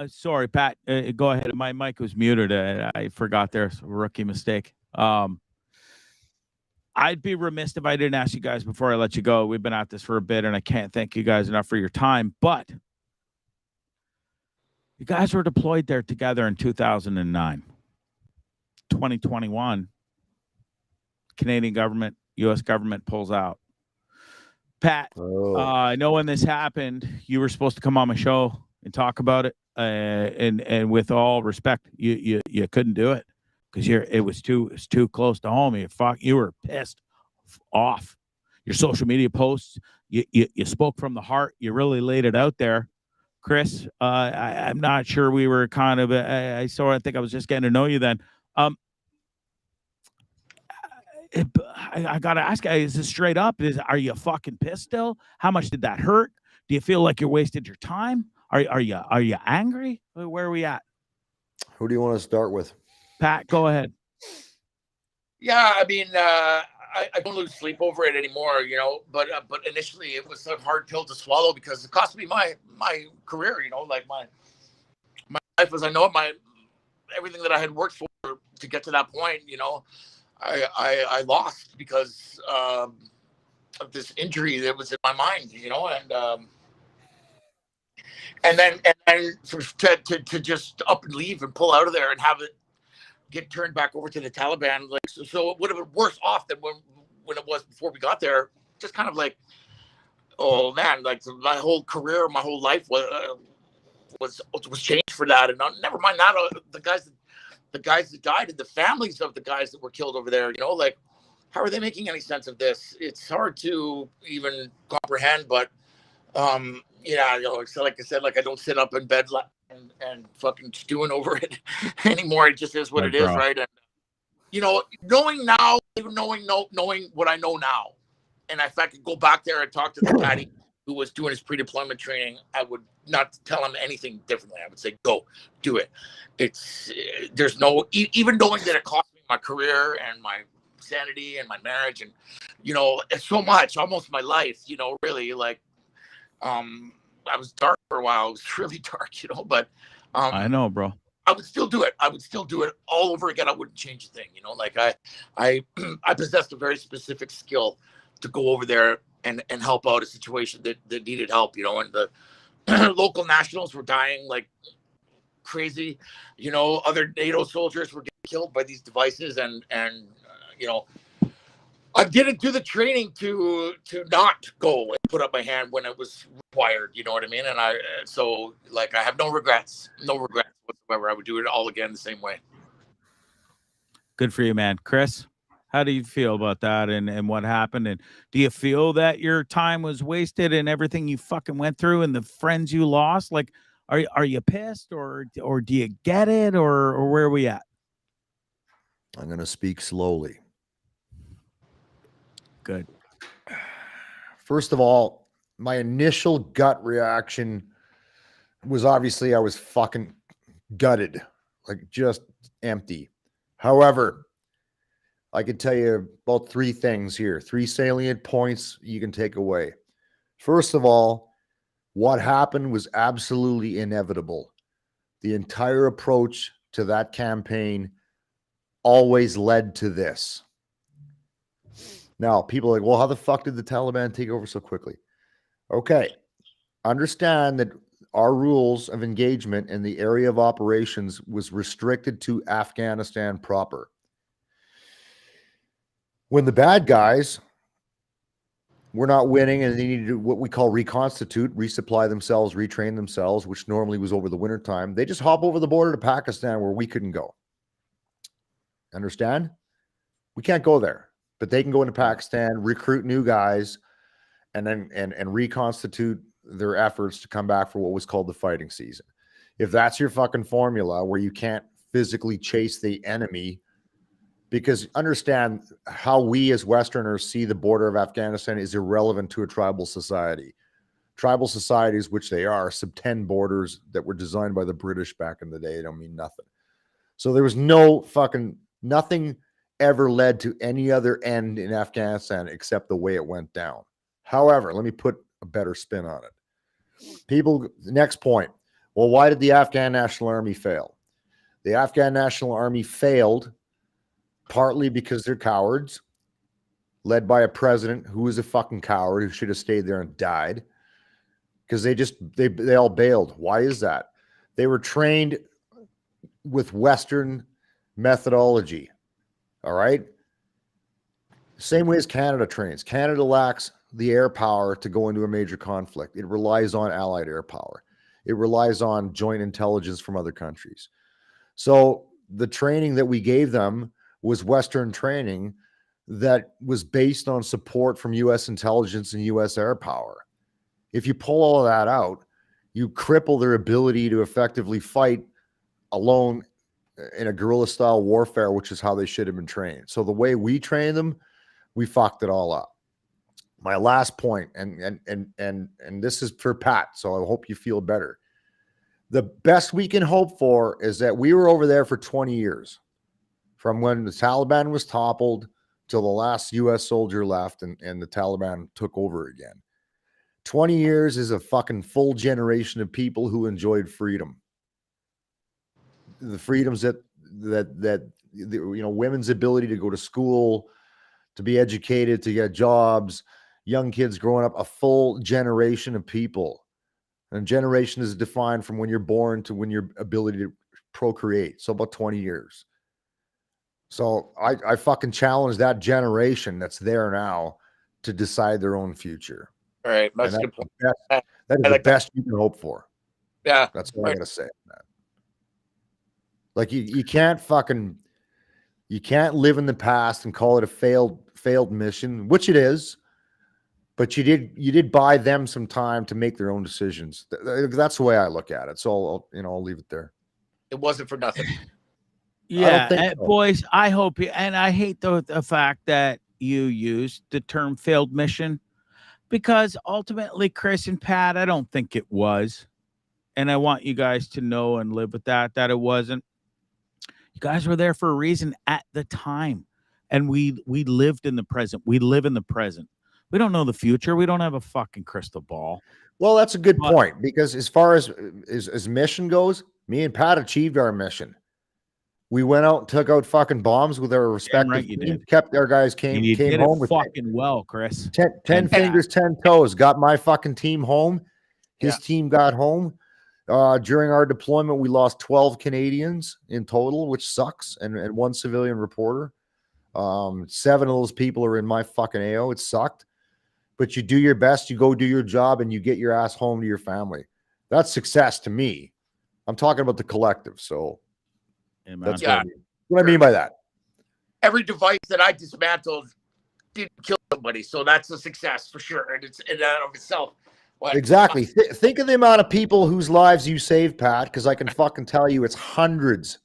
sorry, Pat, go ahead. My mic was muted. I forgot there's a rookie mistake. I'd be remiss if I didn't ask you guys before I let you go. We've been at this for a bit, and I can't thank you guys enough for your time. But you guys were deployed there together in 2009. 2021, Canadian government, U.S. government pulls out. Pat, I know when this happened, you were supposed to come on my show and talk about it. And with all respect, you couldn't do it because it was too close to home. You were pissed off. Your social media posts, you spoke from the heart. You really laid it out there, Chris. I'm not sure we were kind of. I think I was just getting to know you then. I gotta ask you, is this straight up? Are you fucking pissed still? How much did that hurt? Do you feel like you wasted your time? Are you angry? Where are we at? Who do you want to start with? Pat, go ahead. Yeah, I mean, I don't lose sleep over it anymore, but initially it was a hard pill to swallow because it cost me my career, like my life as I know it, everything that I had worked for to get to that point, I lost because of this injury that was in my mind, and then to just up and leave and pull out of there and have it get turned back over to the Taliban, like so it would have been worse off than when it was before we got there. Just kind of like, oh man, like my whole career, my whole life was changed for that. And never mind that, the guys that died and the families of the guys that were killed over there, like how are they making any sense of this? It's hard to even comprehend, but so like I said, like I don't sit up in bed and fucking stewing over it anymore. It just is what Right, it is, bro. right? And knowing now, even knowing what I know now, and if I could go back there and talk to the Patty who was doing his pre-deployment training, I would not tell him anything differently. I would say, go do it. It's there's no even knowing that it cost me my career and my sanity and my marriage and it's so much, almost my life. Really like I was dark for a while. It was really dark, but I know, bro. I would still do it. I would still do it all over again. I wouldn't change a thing. Like I possessed a very specific skill to go over there and help out a situation that needed help. And the local nationals were dying like crazy. Other NATO soldiers were getting killed by these devices, and I didn't do the training to not go and put up my hand when it was required. You know what I mean? And I have no regrets whatsoever. I would do it all again the same way. Good for you, man. Chris, how do you feel about that and what happened? And do you feel that your time was wasted and everything you fucking went through and the friends you lost? Like, are you pissed or do you get it or where are we at? I'm going to speak slowly. Good. First of all, my initial gut reaction was obviously I was fucking gutted, like just empty. However, I can tell you about three things here, three salient points you can take away. First of all, what happened was absolutely inevitable. The entire approach to that campaign always led to this. Now, people are like, well, how the fuck did the Taliban take over so quickly? Okay. Understand that our rules of engagement in the area of operations was restricted to Afghanistan proper. When the bad guys were not winning and they needed to what we call reconstitute, resupply themselves, retrain themselves, which normally was over the wintertime, they just hop over the border to Pakistan where we couldn't go. Understand? We can't go there, but they can go into Pakistan, recruit new guys, and then and reconstitute their efforts to come back for what was called the fighting season. If that's your fucking formula where you can't physically chase the enemy, because understand how we as Westerners see the border of Afghanistan is irrelevant to a tribal society. Tribal societies, which they are, subtend borders that were designed by the British back in the day, don't mean nothing. So there was nothing ever led to any other end in Afghanistan except the way it went down. However, let me put a better spin on it. People, next point. Well, why did the Afghan National Army fail? The Afghan National Army failed partly because they're cowards, led by a president who was a fucking coward who should have stayed there and died because they all bailed. Why is that? They were trained with Western methodology. All right. Same way as Canada trains. Canada lacks the air power to go into a major conflict. It relies on allied air power. It relies on joint intelligence from other countries. So the training that we gave them was Western training that was based on support from U.S. intelligence and U.S. air power. If you pull all of that out, you cripple their ability to effectively fight alone in a guerrilla style warfare, which is how they should have been trained. So the way we train them, we fucked it all up. My last point, and this is for Pat, so I hope you feel better. The best we can hope for is that we were over there for 20 years, from when the Taliban was toppled till the last U.S. soldier left and the Taliban took over again. 20 years is a fucking full generation of people who enjoyed freedom. The freedoms that women's ability to go to school, to be educated, to get jobs, young kids growing up, a full generation of people. And generation is defined from when you're born to when your ability to procreate. So about 20 years. So I fucking challenge that generation that's there now to decide their own future. All right. That's a good point. That is the best you can hope for. Yeah. That's what I got to say on that. Like you can't live in the past and call it a failed mission, which it is. but you did buy them some time to make their own decisions. That's the way I look at it. So I'll leave it there. It wasn't for nothing. Yeah, so. boys, I hope you, and I hate the fact that you used the term failed mission, because ultimately, Chris and Pat, I don't think it was. And I want you guys to know and live with that it wasn't. You guys were there for a reason at the time. And we lived in the present. We live in the present. We don't know the future. We don't have a fucking crystal ball. Well, that's a good point, because as far as mission goes, me and Pat achieved our mission. We went out and took out fucking bombs with our respective teams, kept our guys came home with fucking well, Chris. 10 fingers, 10 toes, got my fucking team home. His team got home. During our deployment, we lost 12 Canadians in total, which sucks, and 1 civilian reporter. 7 of those people are in my fucking AO. It sucked. But you do your best, you go do your job, and you get your ass home to your family. That's success to me. I'm talking about the collective, so that's what I mean by that. Every device that I dismantled didn't kill somebody, so that's a success for sure. And it's in and of itself. Exactly. Think of the amount of people whose lives you saved, Pat, because I can fucking tell you it's hundreds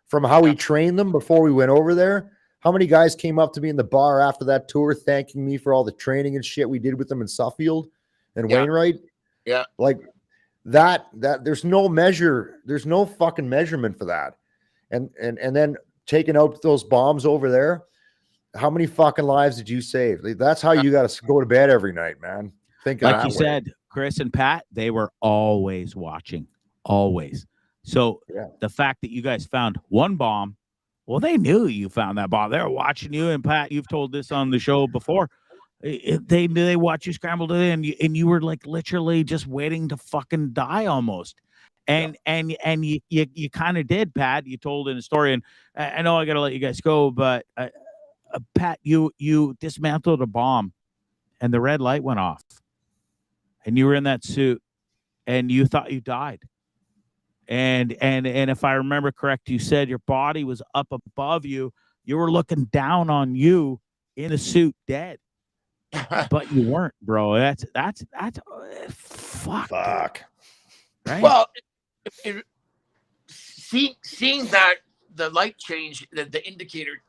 from how we trained them before we went over there. How many guys came up to me in the bar after that tour thanking me for all the training and shit we did with them in Suffield and Wainwright? Yeah. Like that there's no measure, there's no fucking measurement for that. And then taking out those bombs over there, how many fucking lives did you save? That's how you got to go to bed every night, man. Thinking like you said, Chris and Pat, they were always watching, always. So the fact that you guys found one bomb, well, they knew you found that bomb. They were watching you. And Pat, you've told this on the show before. They knew they watched you scramble it in, and you were like literally just waiting to fucking die almost. And you kind of did, Pat. You told in a story, and I know I got to let you guys go, but Pat, you dismantled a bomb, and the red light went off. And you were in that suit, and you thought you died. And if I remember correct, you said your body was up above you. You were looking down on you in a suit, dead. But you weren't, bro. That's fuck. Right? Well, seeing that the light change, the indicator,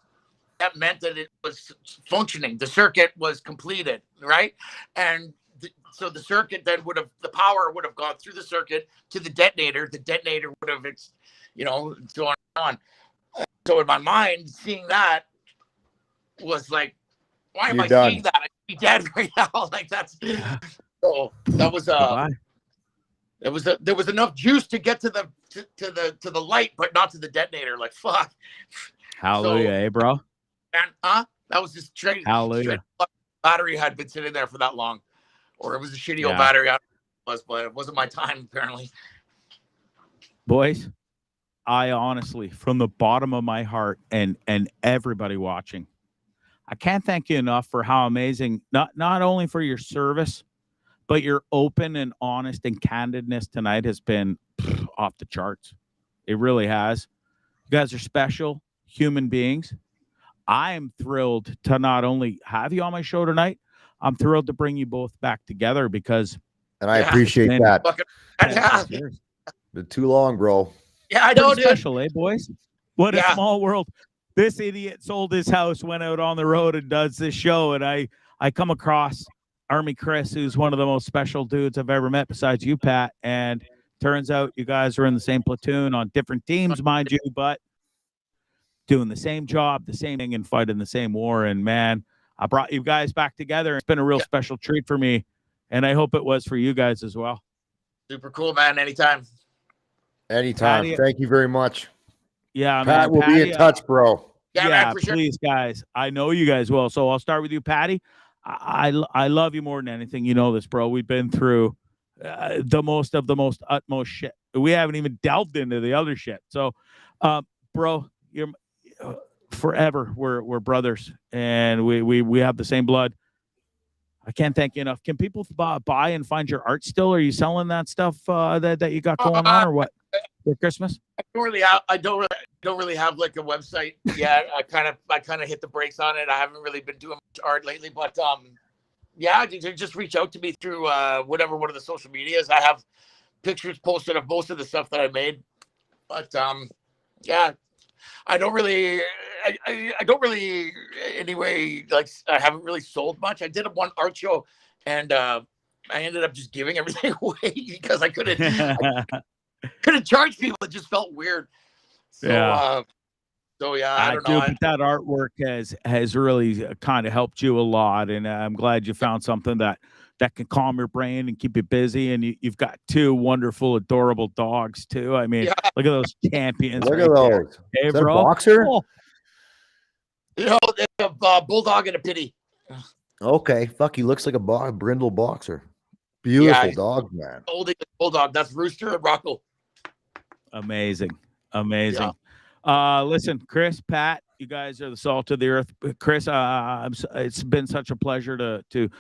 that meant that it was functioning. The circuit was completed, right? And so the circuit then the power would have gone through the circuit to the detonator. The detonator would have, so on. So in my mind, seeing that was like, why am I seeing that? I could be dead right now. Like that's, so that was there was enough juice to get to the light, but not to the detonator. Like fuck. Hallelujah, bro. And that was just straight. Hallelujah. Battery had been sitting there for that long. Or it was a shitty old battery. But it wasn't my time, apparently. Boys, I honestly, from the bottom of my heart and everybody watching, I can't thank you enough for how amazing, not only for your service, but your open and honest and candidness tonight has been off the charts. It really has. You guys are special human beings. I am thrilled to not only have you on my show tonight, I'm thrilled to bring you both back together because... And I appreciate that. Been too long, bro. Yeah, I know, dude. Special, eh, boys? What a small world. This idiot sold his house, went out on the road and does this show, and I come across Army Chris, who's one of the most special dudes I've ever met besides you, Pat, and turns out you guys are in the same platoon on different teams, mind you, but doing the same job, the same thing, and fighting the same war, and man... I brought you guys back together. It's been a real special treat for me, and I hope it was for you guys as well. Super cool, man. Anytime. Patty, thank you very much. Yeah, Pat, we'll be in touch, bro. Yeah, man, for sure. Please, guys. I know you guys will. So I'll start with you, Patty. I love you more than anything. You know this, bro. We've been through the most utmost shit. We haven't even delved into the other shit. So, bro, you're... forever we're brothers and we have the same blood. I can't thank you enough. Can people buy and find your art still? Are you selling that stuff that you got going on or what for Christmas? I don't really have like a website yet. I kind of hit the brakes on it. I haven't really been doing much art lately, but yeah, just reach out to me through whatever one of the social medias. I have pictures posted of most of the stuff that I made, but yeah, I don't really, I don't really anyway. Like I haven't really sold much. I did one art show, and I ended up just giving everything away because I couldn't charge people. It just felt weird. So Yeah. So yeah, I don't do, know. but that artwork has really kind of helped you a lot, and I'm glad you found something that can calm your brain and keep you busy. And you've got two wonderful, adorable dogs too. I mean, Yeah. look at those champions. Look right at there. those. Hey, Is that bro. a boxer? Oh, You know, a bulldog and a pity. Okay, fuck, he looks like a brindle boxer. Beautiful Yeah, dog, man. old English bulldog. That's Rooster and Rocco. amazing, amazing. Listen, Chris, Pat, you guys are the salt of the earth. Chris, it's been such a pleasure to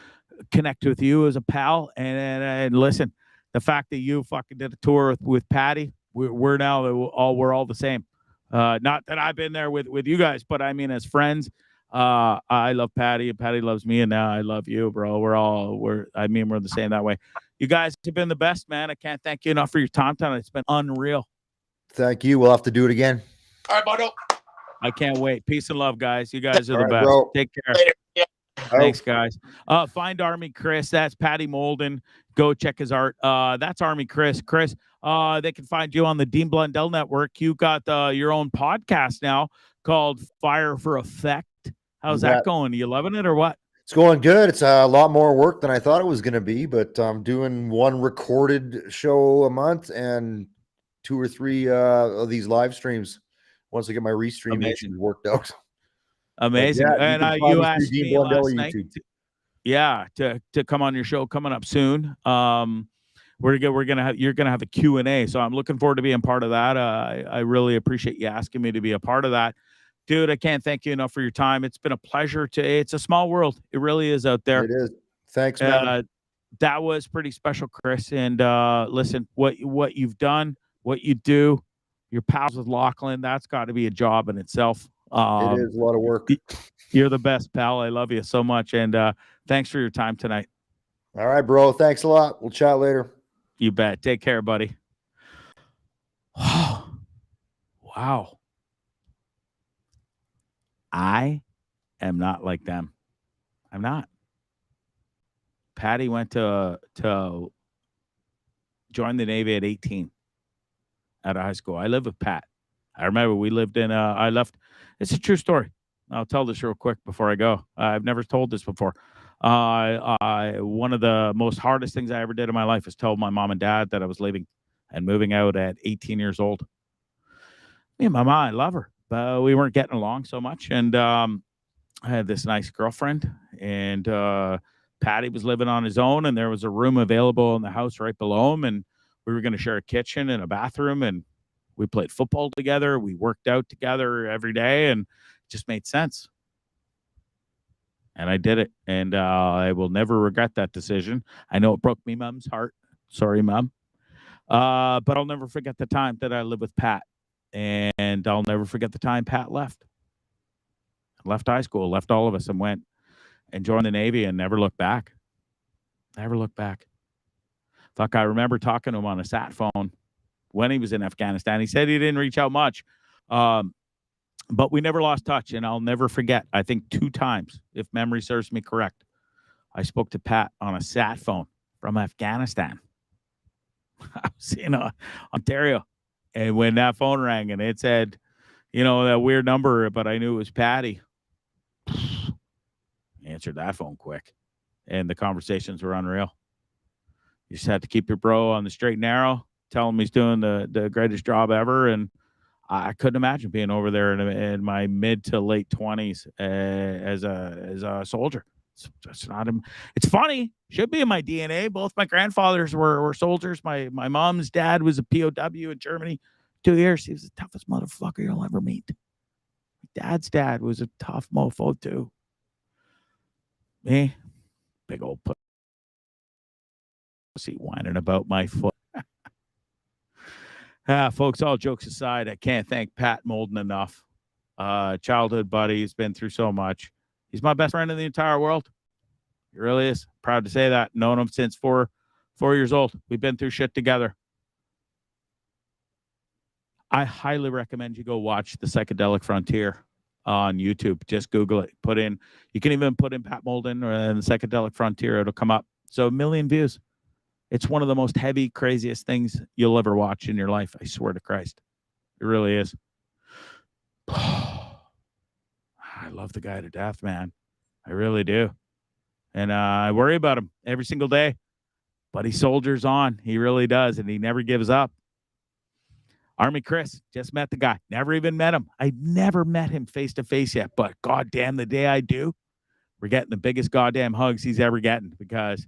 connect with you as a pal. And listen, the fact that you fucking did a tour with Patty, we're now all the same. Not that I've been there with you guys, but I mean as friends. I love Patty, and Patty loves me, and now I love you, bro. We're the same that way. You guys have been the best, man. I can't thank you enough for your time tonight. It's been unreal. Thank you. We'll have to do it again. All right, Bono. I can't wait. Peace and love, guys. You guys are the All right, best. bro. Take care. Later. Yeah. Thanks, guys. Find Army Chris. That's Patty Moulden. Go check his art. That's Army Chris. Chris, they can find you on the Dean Blundell Network. You got your own podcast now called Fire for Effect. How's that going? Are you loving it or what? It's going good. It's a lot more work than I thought it was going to be, but I'm doing one recorded show a month and 2 or 3 of these live streams once I get my restream issues worked out. Amazing. Yeah, and you asked me last night to come on your show coming up soon. You're gonna have a Q&A, so I'm looking forward to being part of that. I really appreciate you asking me to be a part of that. Dude, I can't thank you enough for your time. It's been a pleasure. It's a small world. It really is out there. It is. Thanks, man. That was pretty special, Chris. And listen, what you've done, what you do, your pals with Lachlan, that's got to be a job in itself. It is a lot of work. You're the best, pal. I love you so much. And thanks for your time tonight. All right, bro. Thanks a lot. We'll chat later. You bet. Take care, buddy. Wow. I am not like them. I'm not. Patty went to join the Navy at 18 out of high school. I live with Pat. I remember we lived in I left. It's a true story. I'll tell this real quick before I go. I've never told this before. One of the most hardest things I ever did in my life is tell my mom and dad that I was leaving and moving out at 18 years old. Me and my mom, I love her, but we weren't getting along so much. And I had this nice girlfriend, and Patty was living on his own, and there was a room available in the house right below him, and we were going to share a kitchen and a bathroom, and we played football together. We worked out together every day, and it just made sense. And I did it, and I will never regret that decision. I know it broke me mom's heart. Sorry, Mom. But I'll never forget the time that I lived with Pat, and I'll never forget the time Pat left high school, left all of us, and went and joined the Navy and never looked back. Never looked back. Fuck, I remember talking to him on a sat phone when he was in Afghanistan. He said he didn't reach out much, but we never lost touch, and I'll never forget, I think 2 times, if memory serves me correct, I spoke to Pat on a sat phone from Afghanistan. I was in Ontario, and when that phone rang and it said, that weird number, but I knew it was Patty, answered that phone quick, and the conversations were unreal. You just had to keep your bro on the straight and narrow, tell him he's doing the greatest job ever, and I couldn't imagine being over there in my mid to late 20s as a soldier. It's not him. It's funny. Should be in my DNA. Both my grandfathers were soldiers. My mom's dad was a POW in Germany 2 years. He was the toughest motherfucker you'll ever meet. My dad's dad was a tough mofo too. Me, big old pussy whining about my foot. Folks, all jokes aside, I can't thank Pat Moulden enough. Childhood buddy. He's been through so much. He's my best friend in the entire world. He really is. Proud to say that. Known him since 4 years old. We've been through shit together. I highly recommend you go watch The Psychedelic Frontier on YouTube. Just Google it. You can even put in Pat Moulden or The Psychedelic Frontier. It'll come up. So 1 million views. It's one of the most heavy, craziest things you'll ever watch in your life. I swear to Christ. It really is. I love the guy to death, man. I really do. And I worry about him every single day. But he soldiers on. He really does. And he never gives up. Army Chris, just met the guy. Never even met him. I never met him face to face yet. But goddamn, the day I do, we're getting the biggest goddamn hugs he's ever getting because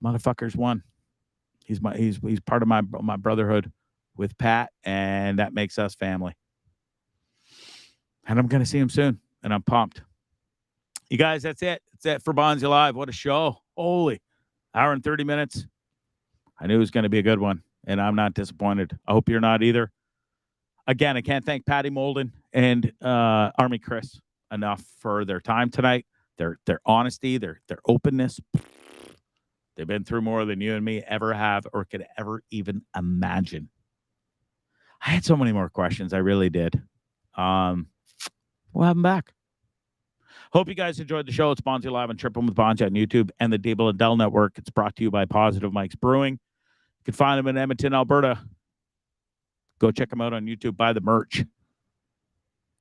motherfucker's won. He's part of my brotherhood with Pat, and that makes us family. And I'm going to see him soon, and I'm pumped. You guys, that's it. That's it for Bondzee Live. What a show. Holy. Hour and 30 minutes. I knew it was going to be a good one, and I'm not disappointed. I hope you're not either. Again, I can't thank Patty Moulden and Army Chris enough for their time tonight, their honesty, their openness. They've been through more than you and me ever have or could ever even imagine. I had so many more questions. I really did. We'll have them back. Hope you guys enjoyed the show. It's Bondzee Live and Trippin With Bondzee on YouTube and the Dean Blundell Network. It's brought to you by Positive Mike's Brewing. You can find them in Edmonton, Alberta. Go check them out on YouTube. Buy the merch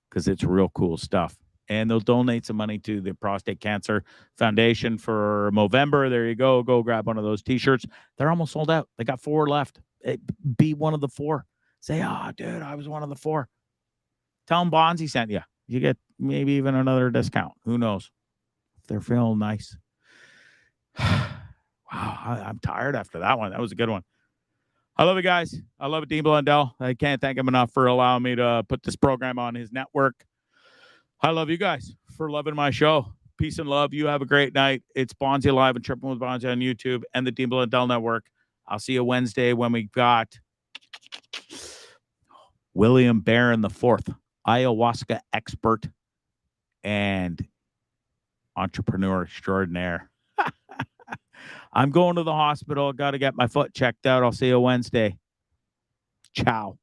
because it's real cool stuff. And they'll donate some money to the Prostate Cancer Foundation for Movember. There you go. Go grab one of those T-shirts. They're almost sold out. They got 4 left. Be one of the 4. Say, dude, I was one of the 4. Tell them Bondzee sent you. You get maybe even another discount. Who knows? If they're feeling nice. Wow, I'm tired after that one. That was a good one. I love you guys. I love it, Dean Blundell. I can't thank him enough for allowing me to put this program on his network. I love you guys for loving my show. Peace and love. You have a great night. It's Bondzee Live and Trippin With Bondzee on YouTube and the Dean Blundell Network. I'll see you Wednesday when we got William Barron IV, ayahuasca expert and entrepreneur extraordinaire. I'm going to the hospital. Got to get my foot checked out. I'll see you Wednesday. Ciao.